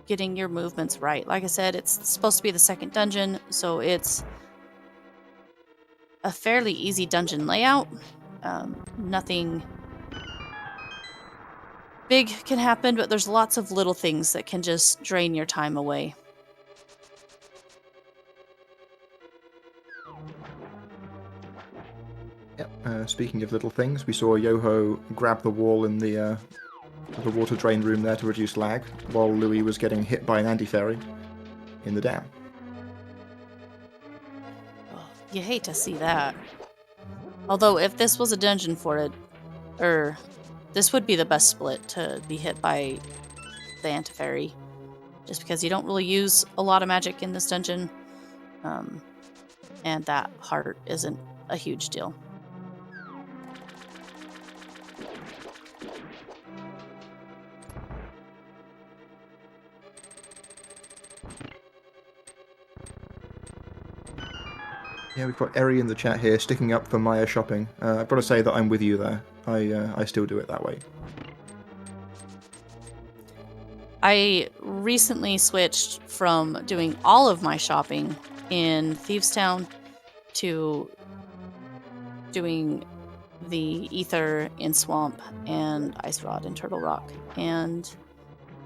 getting your movements right. Like I said, it's supposed to be the second dungeon, so it's a fairly easy dungeon layout. Nothing big can happen, but there's lots of little things that can just drain your time away. Yep. Speaking of little things, we saw Yoho grab the wall in the water drain room there to reduce lag, while Louis was getting hit by an anti-fairy in the dam. Oh, you hate to see that. Although, if this was a dungeon for it, this would be the best split to be hit by the anti-fairy. Just because you don't really use a lot of magic in this dungeon. And that heart isn't a huge deal. Yeah, we've got Eri in the chat here, sticking up for Maya shopping. I've got to say that I'm with you there. I still do it that way. I recently switched from doing all of my shopping in Thievestown to doing the Ether in Swamp and Ice Rod in Turtle Rock. And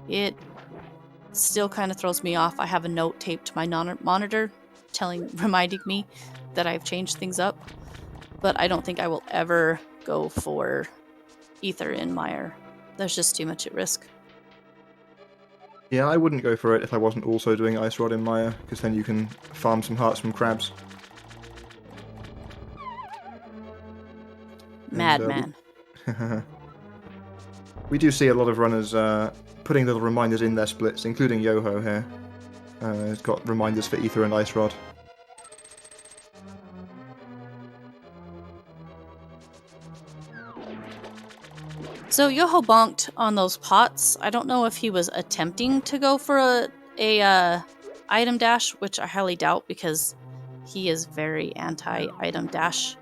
it still kind of throws me off. I have a note taped to my monitor reminding me that I've changed things up, but I don't think I will ever go for Ether in Mire. There's just too much at risk. Yeah, I wouldn't go for it if I wasn't also doing Ice Rod in Maya, because then you can farm some hearts from crabs. Madman. We do see a lot of runners putting little reminders in their splits, including Yoho here. It's got reminders for Ether and Ice Rod. So Yoho bonked on those pots. I don't know if he was attempting to go for a item dash, which I highly doubt because he is very anti-item dash.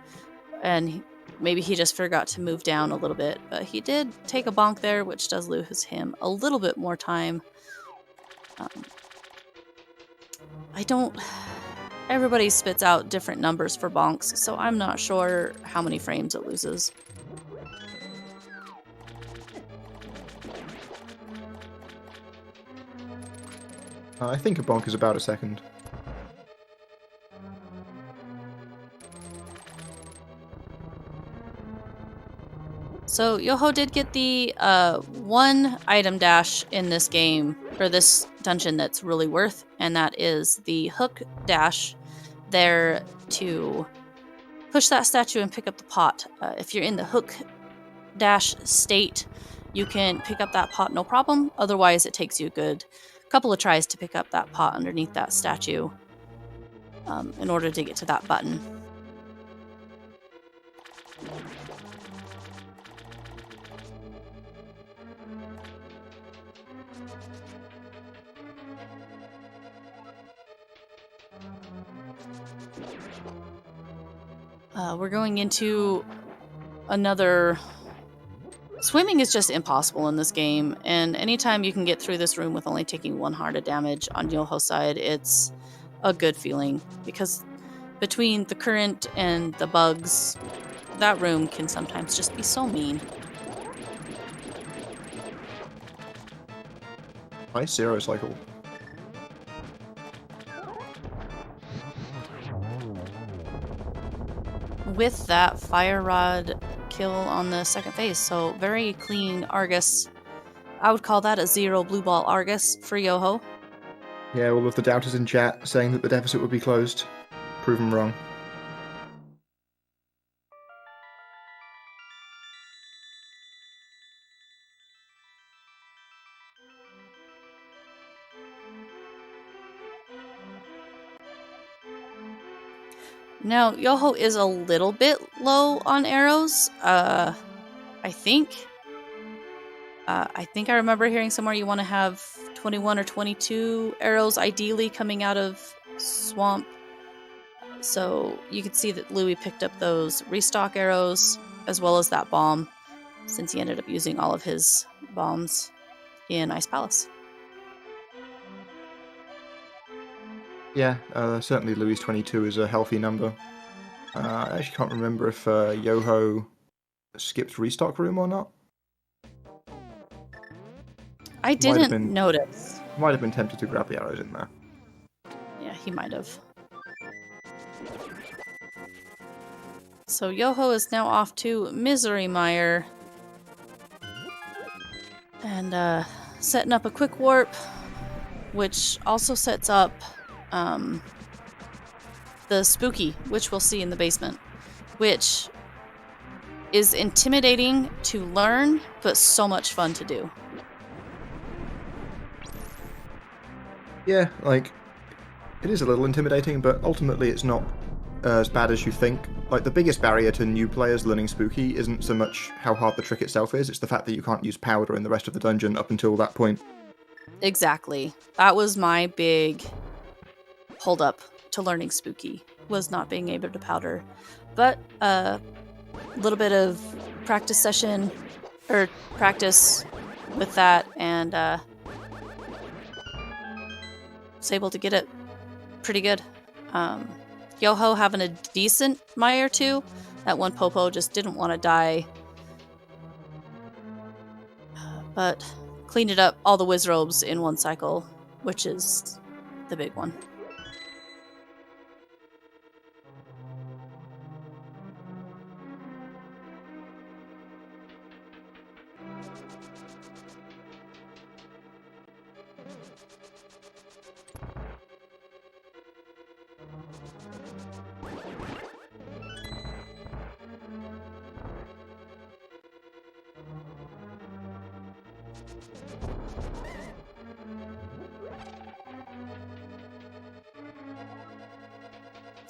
And maybe he just forgot to move down a little bit. But he did take a bonk there, which does lose him a little bit more time. Everybody spits out different numbers for bonks, so I'm not sure how many frames it loses. I think a bonk is about a second. So Yoho did get the one item dash in this game, or this dungeon, that's really worth, and that is the hook dash there to push that statue and pick up the pot. If you're in the hook dash state, you can pick up that pot no problem. Otherwise, it takes you a good couple of tries to pick up that pot underneath that statue in order to get to that button. We're going into another... Swimming is just impossible in this game, and anytime you can get through this room with only taking 1 heart of damage on Yoho's side, it's a good feeling, because between the current and the bugs, that room can sometimes just be so mean. Nice zero cycle. With that fire rod kill on the second phase, so very clean Argus. I would call that a 0 blue ball Argus for Yoho. Yeah, all of the doubters in chat saying that the deficit would be closed. Proven wrong. Now, Yoho is a little bit low on arrows. I think I remember hearing somewhere you want to have 21 or 22 arrows ideally coming out of swamp. So you can see that Louis picked up those restock arrows as well as that bomb, since he ended up using all of his bombs in Ice Palace. Yeah, certainly Louis 22 is a healthy number. I actually can't remember if Yoho skipped restock room or not. I didn't notice. Might have been tempted to grab the arrows in there. Yeah, he might have. So Yoho is now off to Misery Mire. And setting up a quick warp, which also sets up the spooky, which we'll see in the basement, which is intimidating to learn, but so much fun to do. Yeah, like, it is a little intimidating, but ultimately it's not as bad as you think. Like, the biggest barrier to new players learning spooky isn't so much how hard the trick itself is, it's the fact that you can't use powder in the rest of the dungeon up until that point. Exactly. That was my big hold up to learning spooky, was not being able to powder. But a little bit of practice session, or practice with that, and was able to get it pretty good. Yoho having a decent mire too. That one Popo just didn't want to die. But cleaned it up, all the whiz robes in one cycle, which is the big one.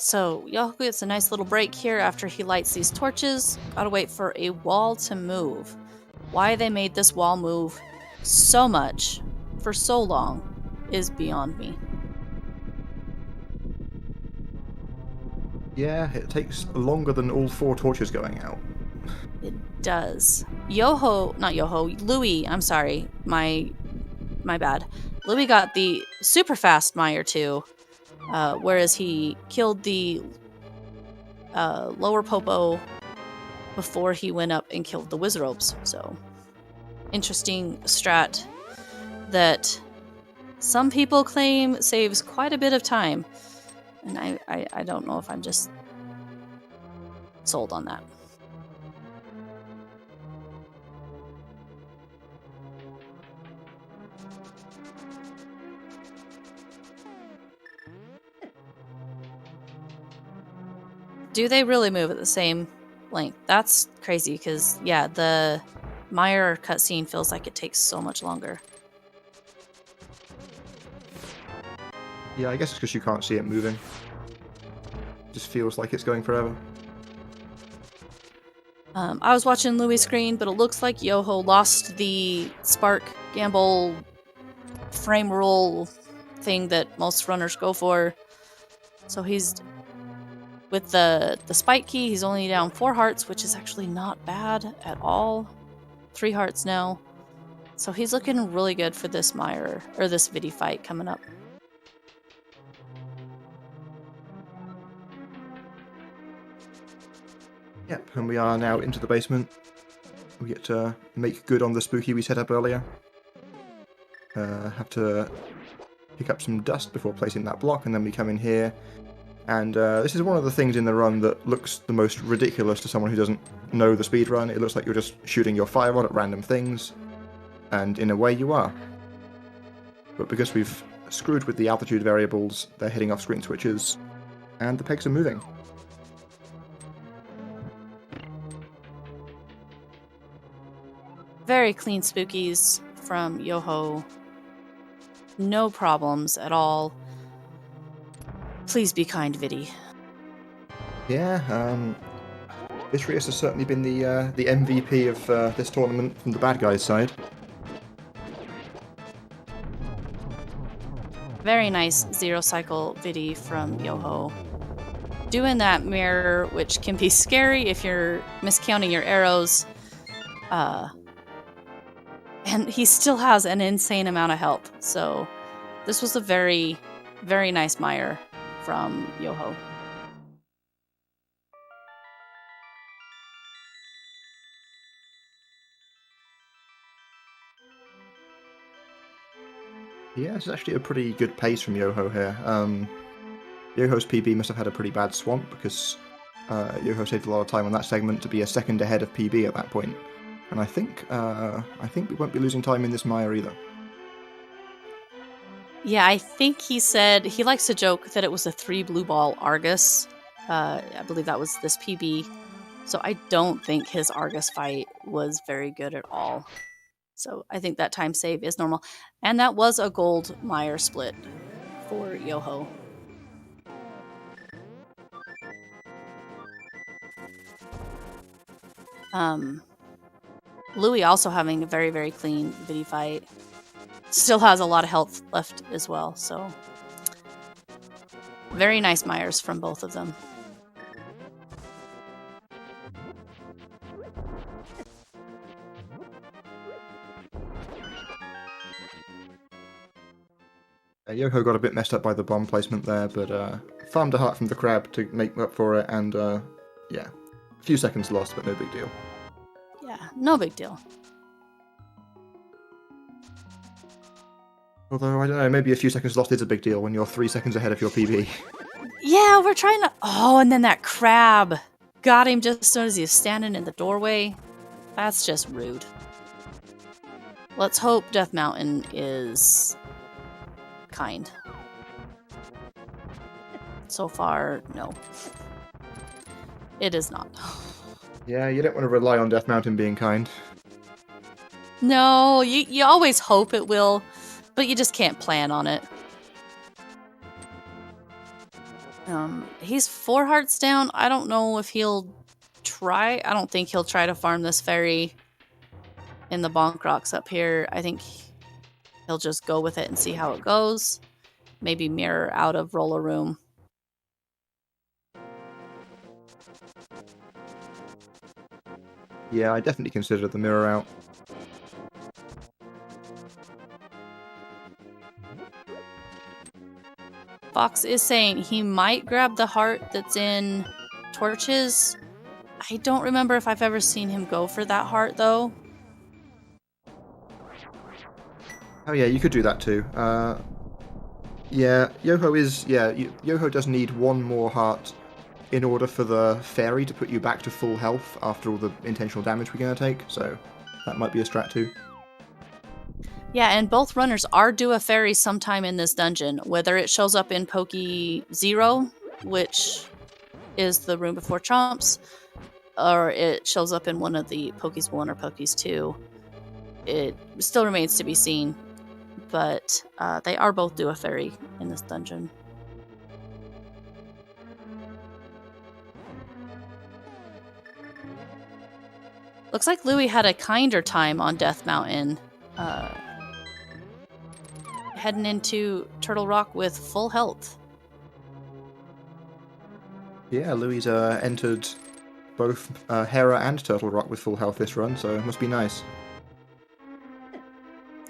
So Yoho gets a nice little break here after he lights these torches. Gotta wait for a wall to move. Why they made this wall move so much for so long is beyond me. Yeah, it takes longer than all 4 torches going out. It does. Not Yoho, Louis, I'm sorry. My bad. Louis got the super fast Mire too, whereas he killed the lower Popo before he went up and killed the Wizrobes. So, interesting strat that some people claim saves quite a bit of time. And I don't know if I'm just sold on that. Do they really move at the same length? That's crazy because, yeah, the Mire cutscene feels like it takes so much longer. Yeah, I guess it's because you can't see it moving. It just feels like it's going forever. I was watching Louis' screen, but it looks like Yoho lost the Spark Gamble frame rule thing that most runners go for. So he's... With the spike key, he's only down 4 hearts, which is actually not bad at all. 3 hearts now. So he's looking really good for this Mire, or this Vidi fight coming up. Yep, and we are now into the basement. We get to make good on the spooky we set up earlier. Have to pick up some dust before placing that block, and then we come in here. And this is one of the things in the run that looks the most ridiculous to someone who doesn't know the speedrun. It looks like you're just shooting your fire rod at random things, and in a way you are. But because we've screwed with the altitude variables, they're hitting off screen switches, and the pegs are moving. Very clean spookies from Yoho. No problems at all. Please be kind, Vidi. Yeah, Vitrius has certainly been the MVP of this tournament from the bad guys' side. Very nice zero cycle Vidi from Yoho. Doing that mirror, which can be scary if you're miscounting your arrows. And he still has an insane amount of health. So this was a very, very nice Mire from Yoho. Yeah, it's actually a pretty good pace from Yoho here. Yoho's PB must have had a pretty bad swamp because Yoho saved a lot of time on that segment to be a second ahead of PB at that point. And I think we won't be losing time in this Mire either. Yeah, I think he said he likes to joke that it was a 3 blue ball Argus. I believe that was this PB. So I don't think his Argus fight was very good at all. So I think that time save is normal. And that was a gold Mire split for Yoho. Louis also having a very, very clean Vidi fight. Still has a lot of health left as well, so very nice Mires from both of them. Yoho got a bit messed up by the bomb placement there, but farmed a heart from the crab to make up for it, and yeah, a few seconds lost, but no big deal. Yeah, no big deal. Although, I don't know, maybe a few seconds lost is a big deal when you're 3 seconds ahead of your PB. Yeah, we're trying to... Oh, and then that crab got him just as soon as he was standing in the doorway. That's just rude. Let's hope Death Mountain is kind. So far, no. It is not. Yeah, you don't want to rely on Death Mountain being kind. No, you always hope it will, but you just can't plan on it. He's 4 hearts down. I don't know if he'll try. I don't think he'll try to farm this fairy in the bonk rocks up here. I think he'll just go with it and see how it goes. Maybe mirror out of roller room. Yeah, I definitely consider the mirror out. Fox is saying he might grab the heart that's in Torches. I don't remember if I've ever seen him go for that heart, though. Oh yeah, you could do that too. Yeah, Yoho is... Yeah, Yoho does need one more heart in order for the fairy to put you back to full health after all the intentional damage we're going to take, so that might be a strat too. Yeah, and both runners are due a fairy sometime in this dungeon, whether it shows up in Pokey 0, which is the room before Chomps, or it shows up in one of the Pokeys 1 or Pokeys 2. It still remains to be seen, but they are both due a fairy in this dungeon. Looks like Louie had a kinder time on Death Mountain, heading into Turtle Rock with full health. Yeah, Louis entered both Hera and Turtle Rock with full health this run, so it must be nice.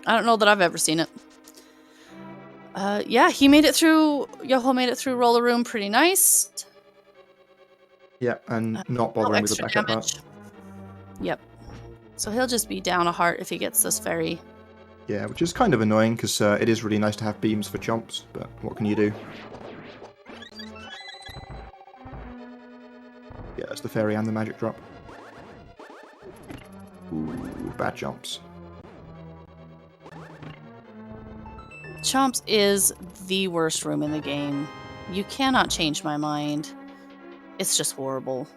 I don't know that I've ever seen it. Yeah, he made it through. Yoho made it through Roller Room pretty nice. Yeah, and not No bothering with the extra backup damage. heart. Yep. So he'll just be down a heart if he gets this fairy. Yeah, which is kind of annoying because it is really nice to have beams for chomps, but what can you do? Yeah, it's the fairy and the magic drop. Ooh, bad jumps. Chomps is the worst room in the game. You cannot change my mind. It's just horrible.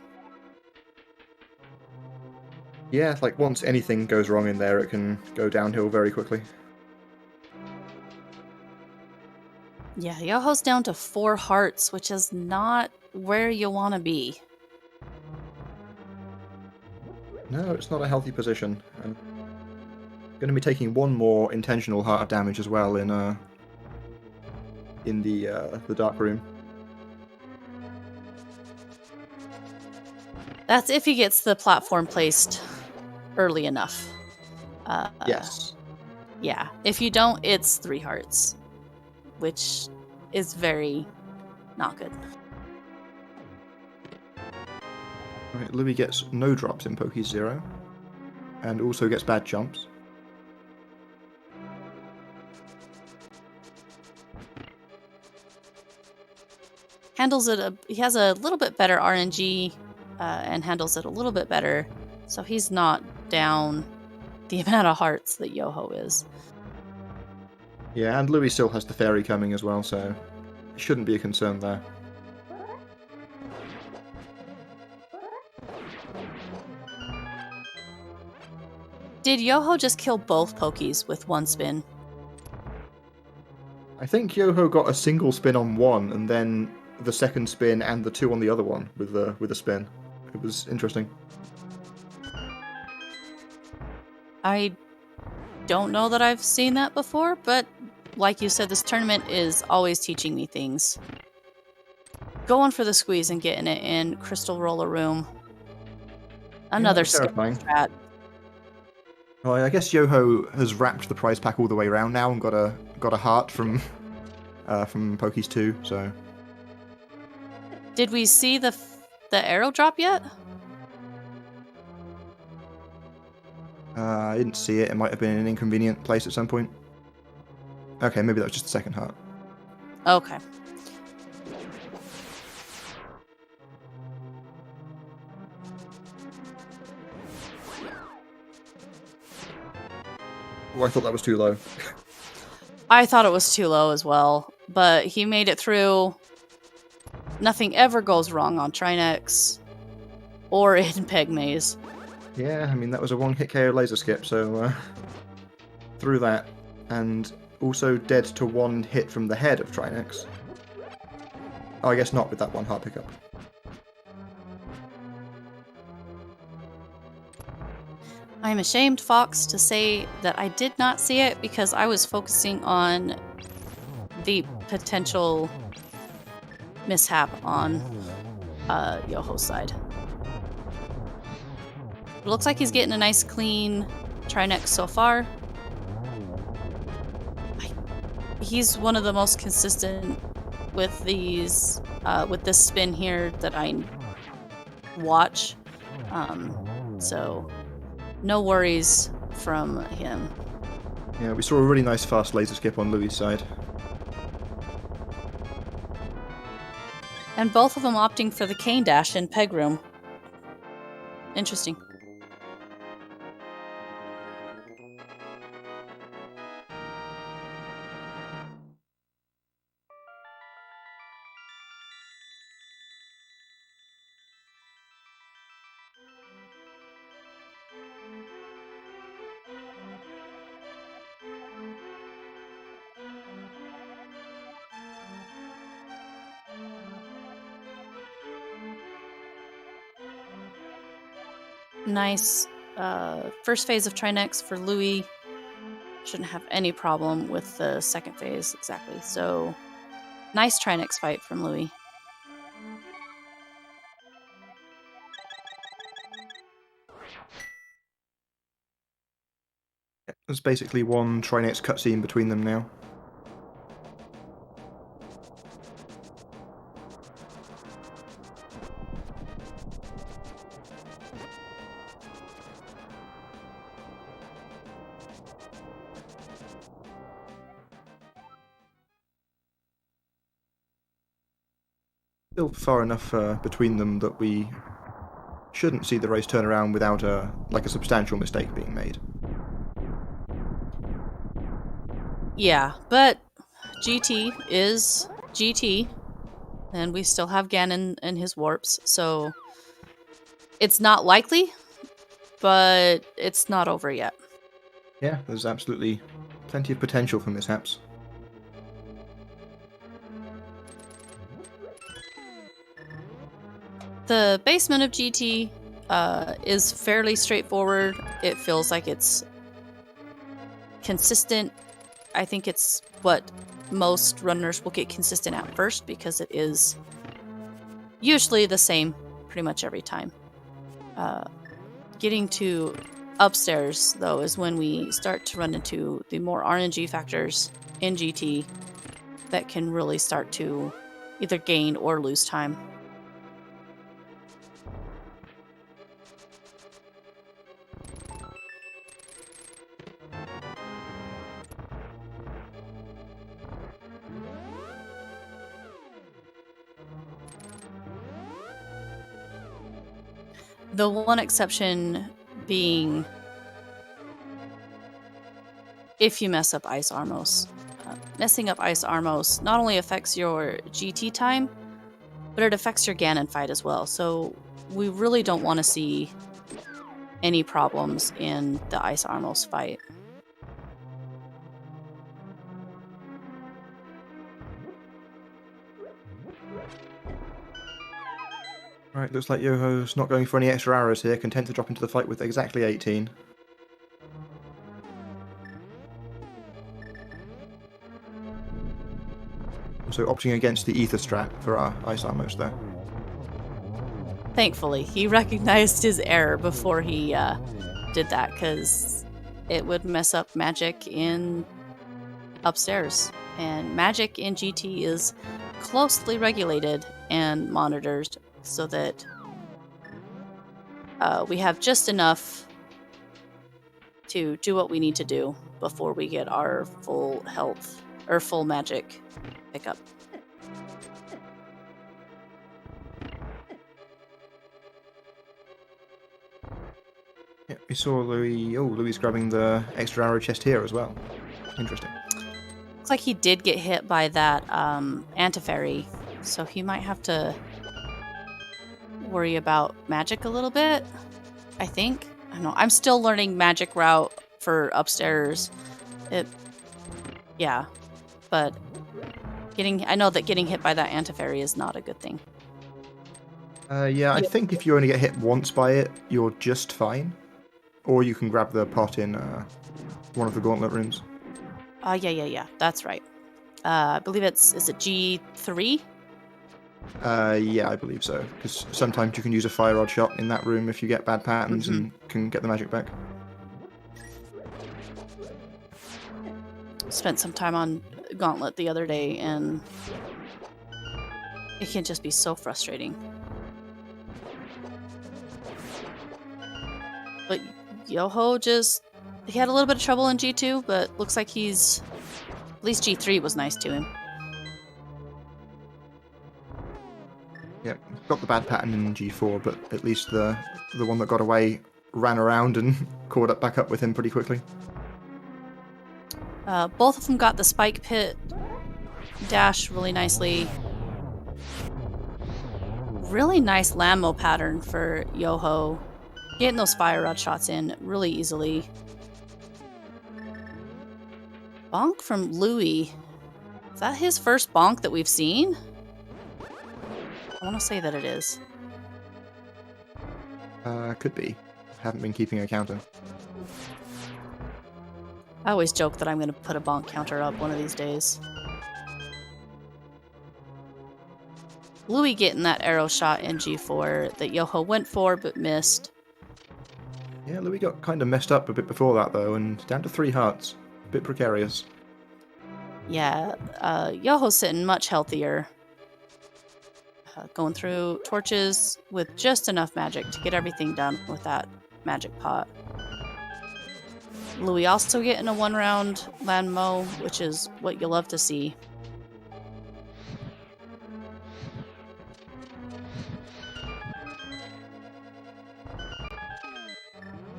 Yeah, like once anything goes wrong in there, it can go downhill very quickly. Yeah, Yoho's down to 4 hearts, which is not where you want to be. No, it's not a healthy position. I'm going to be taking one more intentional heart of damage as well in the dark room. That's if he gets the platform placed early enough. Yes. Yeah, if you don't, it's 3 hearts, which is very not good. Right, Louis gets no drops in Poke 0, and also gets bad jumps. Handles it. He has a little bit better RNG, and handles it a little bit better, so he's not down the amount of hearts that Yoho is. Yeah, and Louis still has the fairy coming as well, so it shouldn't be a concern there. Did Yoho just kill both Pokies with one spin? I think Yoho got a single spin on one, and then the second spin and the 2 on the other one with the spin. It was interesting. I don't know that I've seen that before, but like you said, this tournament is always teaching me things. Going for the squeeze and getting it in Crystal Roller Room. Another terrifying. strat. Well, I guess Yoho has wrapped the prize pack all the way around now and got a heart from Pokies 2. So Did we see the arrow drop yet? I didn't see it. It might have been in an inconvenient place at some point. Okay, maybe that was just the second heart. Okay. Oh, I thought that was too low. I thought it was too low as well, but he made it through. Nothing ever goes wrong on Trinex or in Peg Maze. Yeah, I mean, that was a one-hit KO laser skip, so through that, and also dead to one hit from the head of Trinex. Oh, I guess not with that one heart pickup. I'm ashamed, Fox, to say that I did not see it because I was focusing on the potential mishap on Yoho's side. It looks like he's getting a nice clean Trinex so far. He's one of the most consistent with these, with this spin here that I watch. So no worries from him. Yeah, we saw a really nice fast laser skip on Louis' side. And both of them opting for the cane dash in peg room. Interesting. Nice first phase of Trinex for Louis. Shouldn't have any problem with the second phase, exactly. So, nice Trinex fight from Louis. There's basically one Trinex cutscene between them now. Still far enough between them that we shouldn't see the race turn around without a substantial mistake being made. Yeah, but GT is GT, and we still have Ganon and his warps, so it's not likely, but it's not over yet. Yeah, there's absolutely plenty of potential for mishaps. The basement of GT is fairly straightforward. It feels like it's consistent. I think it's what most runners will get consistent at first because it is usually the same pretty much every time. Getting to upstairs, though, is when we start to run into the more RNG factors in GT that can really start to either gain or lose time. The one exception being if you mess up Ice Armos. Messing up Ice Armos not only affects your GT time, but it affects your Ganon fight as well. So we really don't want to see any problems in the Ice Armos fight. Right, looks like Yoho's not going for any extra arrows here, content to drop into the fight with exactly 18. So opting against the Ether Strat for our Ice Armos there. Thankfully, he recognized his error before he did that, because it would mess up magic in upstairs. And magic in GT is closely regulated and monitored so that we have just enough to do what we need to do before we get our full health or full magic pickup. Yeah, we saw Louis. Oh, Louis grabbing the extra arrow chest here as well. Interesting. Looks like he did get hit by that Antifairy, so he might have to worry about magic a little bit, I think. I don't know. I'm still learning magic route for upstairs. Yeah, but I know that getting hit by that Antifairy is not a good thing. Yeah, I think if you only get hit once by it, you're just fine. Or you can grab the pot in one of the gauntlet rooms. Yeah, that's right. I believe is it G3? Yeah, I believe so. Because sometimes you can use a fire rod shot in that room if you get bad patterns and can get the magic back. Spent some time on Gauntlet the other day, and it can just be so frustrating. But Yoho he had a little bit of trouble in G2, but looks like at least G3 was nice to him. Yep, got the bad pattern in G4, but at least the one that got away ran around and caught up back up with him pretty quickly. Both of them got the spike pit dash really nicely. Really nice Lammo pattern for Yoho. Getting those fire rod shots in really easily. Bonk from Louis. Is that his first bonk that we've seen? I want to say that it is. Could be. Haven't been keeping a counter. I always joke that I'm going to put a bonk counter up one of these days. Louis getting that arrow shot in G4 that Yoho went for but missed. Yeah, Louis got kind of messed up a bit before that, though, and down to 3 hearts. A bit precarious. Yeah, Yoho's sitting much healthier. Going through torches with just enough magic to get everything done with that magic pot. Louis also getting a 1-round Landmo, which is what you love to see.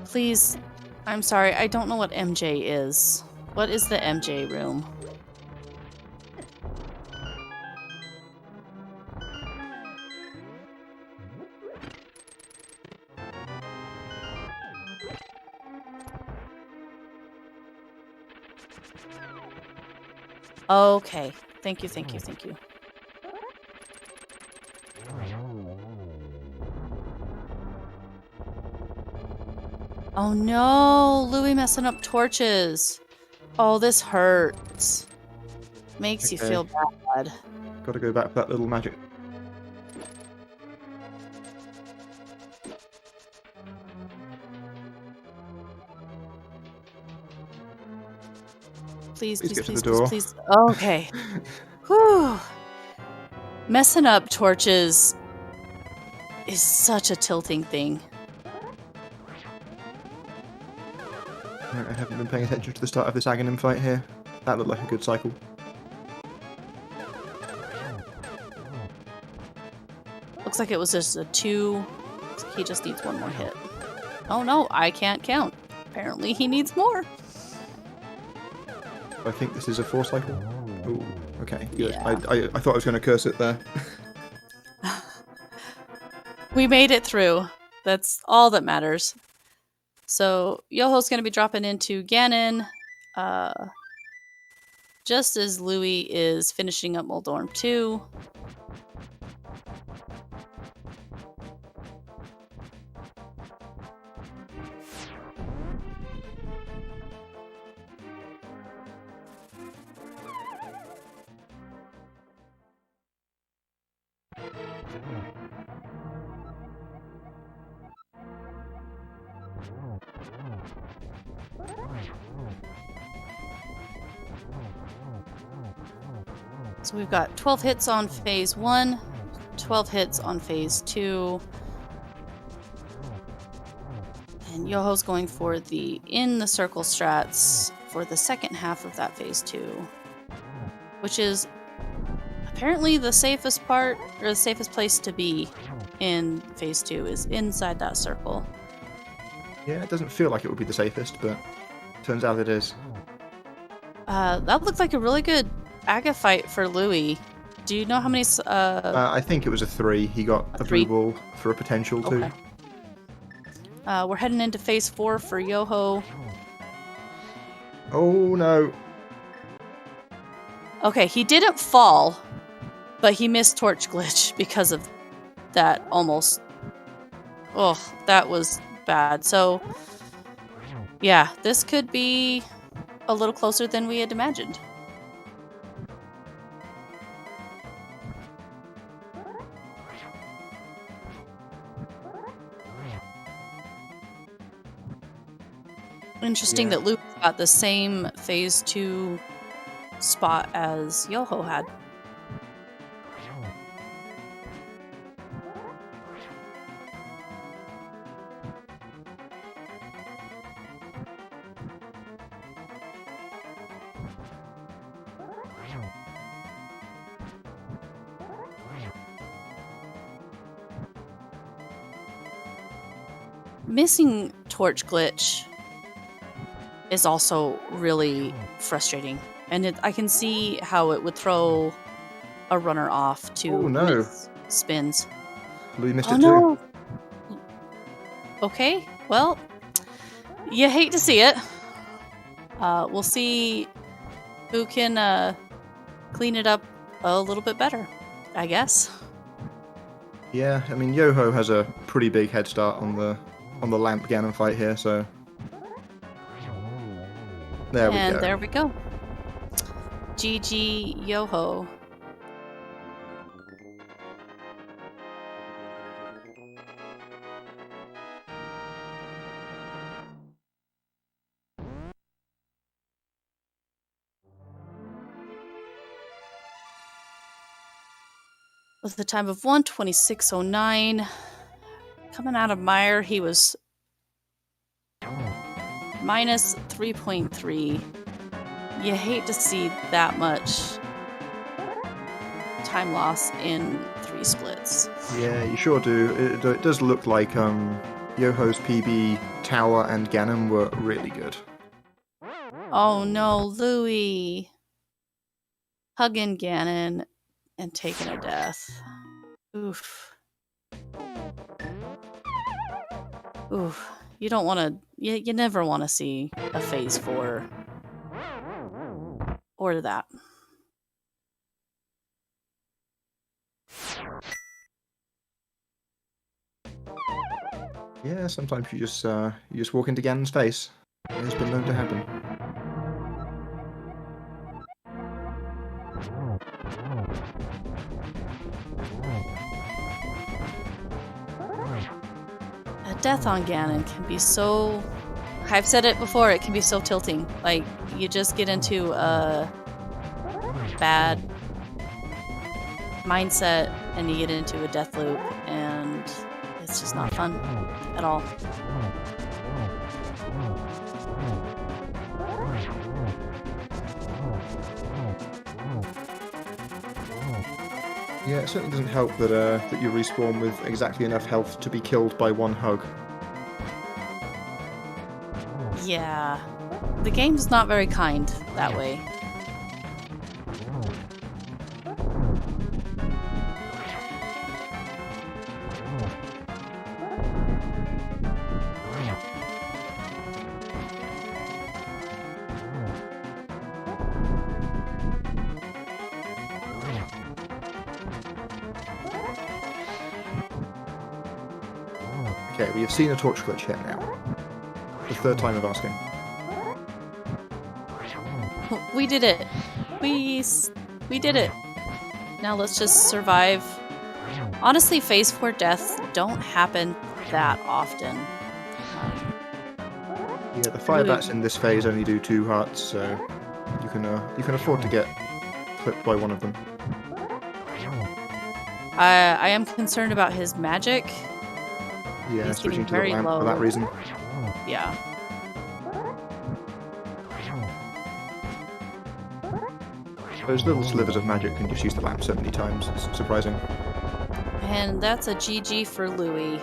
Please, I'm sorry, I don't know what MJ is. What is the MJ room? Okay. Thank you, thank you, thank you. Oh no! Louis messing up torches! Oh, this hurts. Makes you feel bad. Gotta go back for that little magic. Please, Please please, get to please, the please, door. please. Okay. Whew. Messing up torches is such a tilting thing. Right, I haven't been paying attention to the start of this Aghanim fight here. That looked like a good cycle. Looks like it was just a 2. He just needs 1 more hit. Oh no, I can't count. Apparently he needs more. I think this is a 4 cycle. Ooh, okay, good. Yeah. I thought I was going to curse it there. We made it through. That's all that matters. So Yoho's going to be dropping into Ganon just as Louis is finishing up Moldorm 2. So we've got 12 hits on phase 1, 12 hits on phase 2. And Yoho's going for the in the circle strats for the second half of that phase 2. Which is apparently the safest part, or the safest place to be in phase 2 is inside that circle. Yeah, it doesn't feel like it would be the safest, but turns out it is. That looked like a really good Aga fight for Louis. Do you know how many? I think it was a 3. He got a 3? blue ball for a potential 2. Okay. We're heading into phase 4 for Yoho. Oh no. Okay, he didn't fall, but he missed torch glitch because of that almost. Oh, that was bad. So, yeah, this could be a little closer than we had imagined. Interesting Yeah. that Luke got the same phase 2 spot as Yoho had. Missing torch glitch is also really frustrating, and I can see how it would throw a runner off to Oh, no. miss spins. Louis missed Oh it too. no! Okay, well, you hate to see it. We'll see who can clean it up a little bit better, I guess. Yeah, I mean, Yoho has a pretty big head start on the lamp Ganon fight here, so there we And go. there we go. GG Yoho. With the time of 1:26:09. Coming out of Meyer, he was minus 3.3. You hate to see that much time loss in 3 splits. Yeah, you sure do. It does look like Yoho's PB, Tower, and Ganon were really good. Oh no, Louis. Hugging Ganon and taking a death. Oof. Oof. You don't want to... You never want to see a phase 4. Or that. Yeah, sometimes you just walk into Ganon's face. It has been known to happen. A death on Ganon can be so... I've said it before, it can be so tilting. Like, you just get into a bad mindset and you get into a death loop, and it's just not fun at all. Yeah, it certainly doesn't help that that you respawn with exactly enough health to be killed by one hug. Yeah. The game's not very kind that way. Okay, we have seen a torch glitch here now. The third time of asking. We did it. We did it. Now let's just survive. Honestly, phase 4 deaths don't happen that often. Yeah, the fire bats in this phase only do 2 hearts, so you can afford to get clipped by one of them. I am concerned about his magic. Yeah, He's switching getting to the very lamp low. for that reason. Yeah. Those little slivers of magic can just use the lamp so many times. It's surprising. And that's a GG for Louis.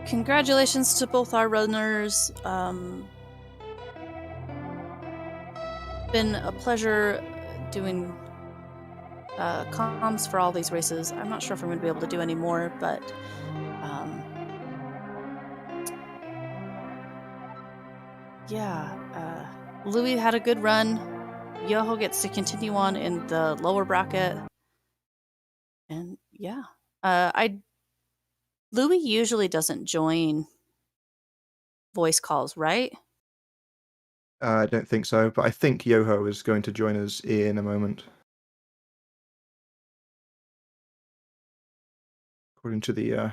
Congratulations to both our runners. Been a pleasure doing comms for all these races. I'm not sure if I'm going to be able to do any more, but yeah, Louis had a good run. Yoho gets to continue on in the lower bracket, and yeah. Louis usually doesn't join voice calls, right? I don't think so, but I think Yoho is going to join us in a moment. According to the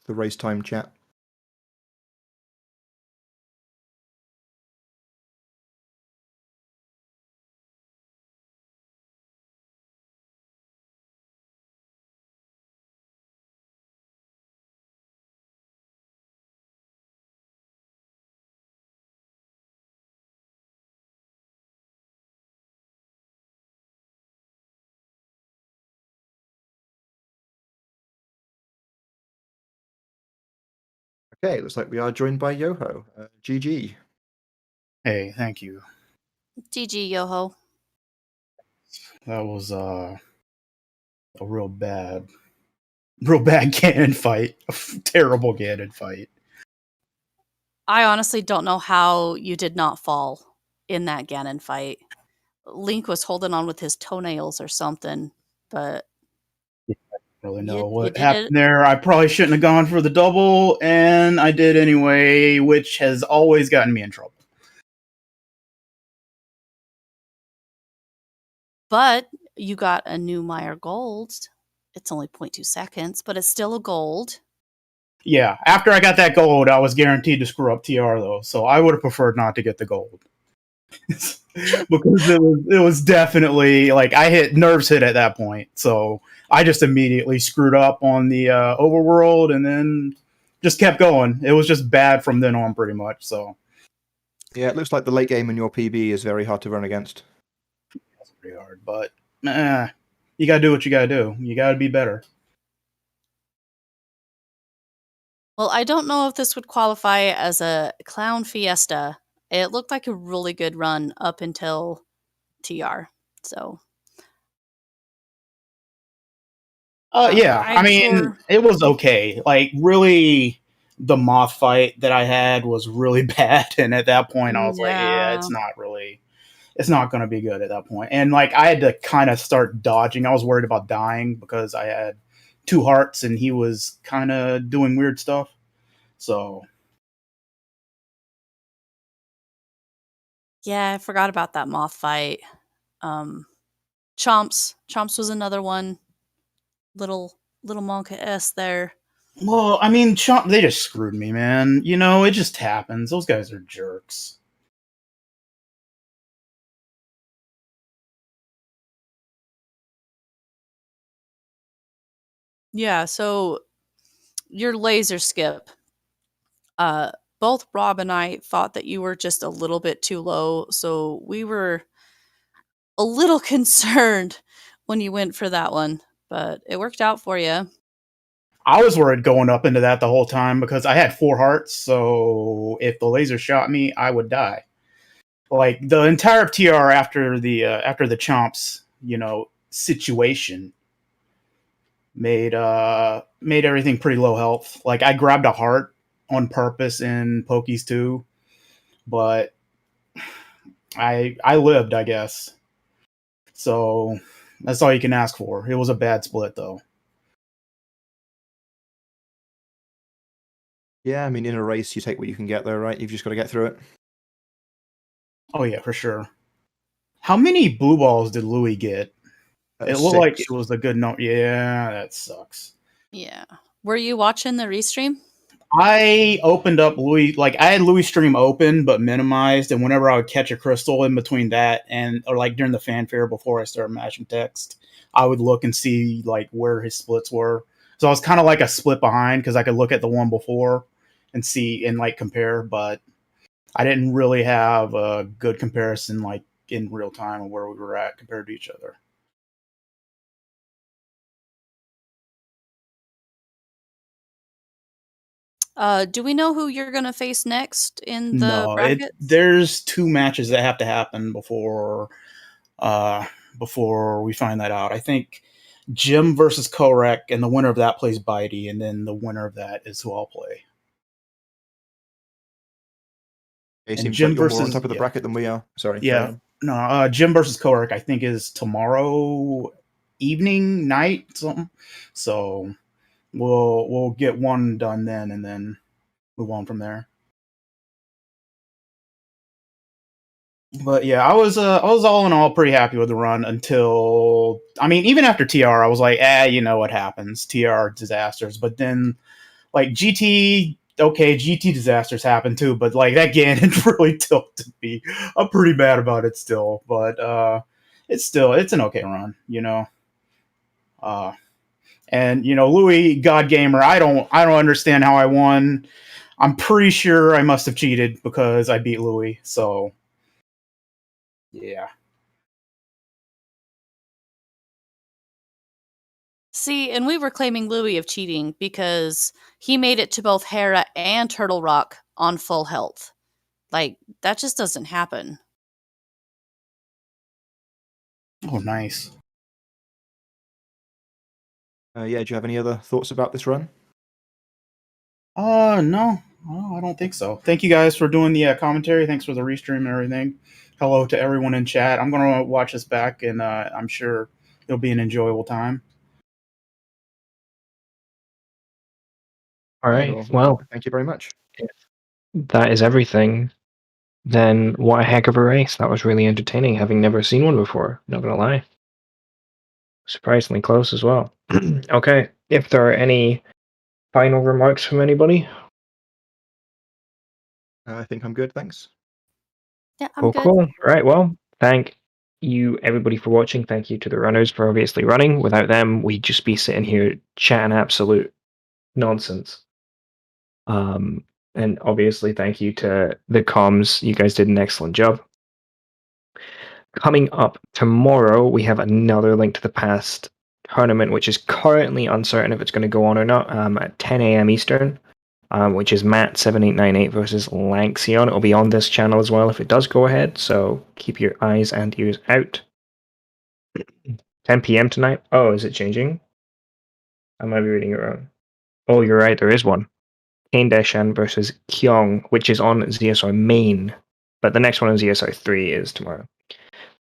race time chat. Okay, looks like we are joined by Yoho. GG. Hey, thank you. GG, Yoho. That was a real bad Ganon fight. A terrible Ganon fight. I honestly don't know how you did not fall in that Ganon fight. Link was holding on with his toenails or something, but I don't really know you what did it. happened there. I probably shouldn't have gone for the double, and I did anyway, which has always gotten me in trouble. But you got a new Meyer Gold. It's only 0.2 seconds, but it's still a gold. Yeah, after I got that gold, I was guaranteed to screw up TR though, so I would have preferred not to get the gold. Because it was definitely like I nerves hit at that point, so I just immediately screwed up on the overworld and then just kept going. It was just bad from then on, pretty much. So yeah, it looks like the late game in your PB is very hard to run against. that's pretty hard, but you gotta do what you gotta do. You gotta be better. Well, I don't know if this would qualify as a clown fiesta. It looked like a really good run up until TR. So yeah, I mean, it was okay. Like, really, the moth fight that I had was really bad, and at that point, I was like, yeah, it's not going to be good at that point. And like, I had to kind of start dodging. I was worried about dying because I had 2 hearts, and he was kind of doing weird stuff. So yeah, I forgot about that moth fight. Chomps was another one. Little Monka S there. well, I mean, they just screwed me, man. You know, it just happens. Those guys are jerks. Yeah, so your laser skip. Both Rob and I thought that you were just a little bit too low, so we were a little concerned when you went for that one, but it worked out for you. I was worried going up into that the whole time because I had 4 hearts, so if the laser shot me, I would die. Like the entire TR after the chomps, you know, situation made everything pretty low health. Like I grabbed a heart on purpose in Pokies 2, but I lived, I guess. So that's all you can ask for. It was a bad split though. Yeah, I mean, in a race, you take what you can get, though, right? You've just got to get through it. Oh yeah, for sure. How many blue balls did Louis get? It looked 6. like it was a good note. Yeah, that sucks. Yeah. Were you watching the restream? I opened up Louis, like I had Louis stream open but minimized, and whenever I would catch a crystal in between that and or like during the fanfare before I started mashing text, I would look and see like where his splits were. So I was kind of like a split behind because I could look at the one before and see and like compare, but I didn't really have a good comparison like in real time of where we were at compared to each other. Do we know who you're going to face next in the No, brackets? there's 2 matches that have to happen before we find that out. I think Jim versus Korek, and the winner of that plays Bitey, and then the winner of that is who I'll play. It And seems Jim like you're versus more on top of the bracket than we are. Sorry. yeah, no, Jim versus Korek I think is tomorrow evening, night, something. So we'll get one done then, and then move on from there. But yeah, I was all in all pretty happy with the run until, I mean, even after TR, I was like, you know what happens, TR disasters. But then, like GT, okay, GT disasters happen too. But like that Ganon really tilted me. I'm pretty mad about it still, but it's an okay run, you know. And you know, Louis, God Gamer, I don't understand how I won. I'm pretty sure I must have cheated because I beat Louis. So yeah. See, and we were claiming Louis of cheating because he made it to both Hera and Turtle Rock on full health. Like, that just doesn't happen. Oh, nice. Yeah, do you have any other thoughts about this run? No, I don't think so. Thank you guys for doing the commentary. Thanks for the restream and everything. Hello to everyone in chat. I'm gonna watch this back, and I'm sure it'll be an enjoyable time. All right. Well, thank you very much. If that is everything, then what a heck of a race. That was really entertaining, having never seen one before. Not gonna lie. Surprisingly close as well. Okay. If there are any final remarks from anybody? I think I'm good, thanks. Yeah, I'm good. Cool. All right. Well, thank you everybody for watching. Thank you to the runners for obviously running. Without them, we'd just be sitting here chatting absolute nonsense. And obviously thank you to the comms. You guys did an excellent job. Coming up tomorrow, we have another Link to the Past tournament, which is currently uncertain if it's going to go on or not, at 10 a.m. Eastern, which is Matt7898 versus Lanxion. It'll be on this channel as well if it does go ahead, so keep your eyes and ears out. 10 p.m. tonight? Oh, is it changing? I might be reading it wrong. Oh, you're right, there is one. Kane Deshan versus Kyong, which is on ZSR main, but the next one on ZSR 3 is tomorrow.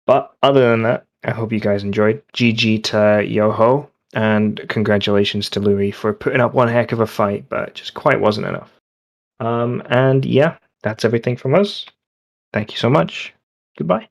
But other than that, I hope you guys enjoyed. GG to Yoho, and congratulations to Louis for putting up one heck of a fight, but it just quite wasn't enough. And yeah, that's everything from us. Thank you so much. Goodbye.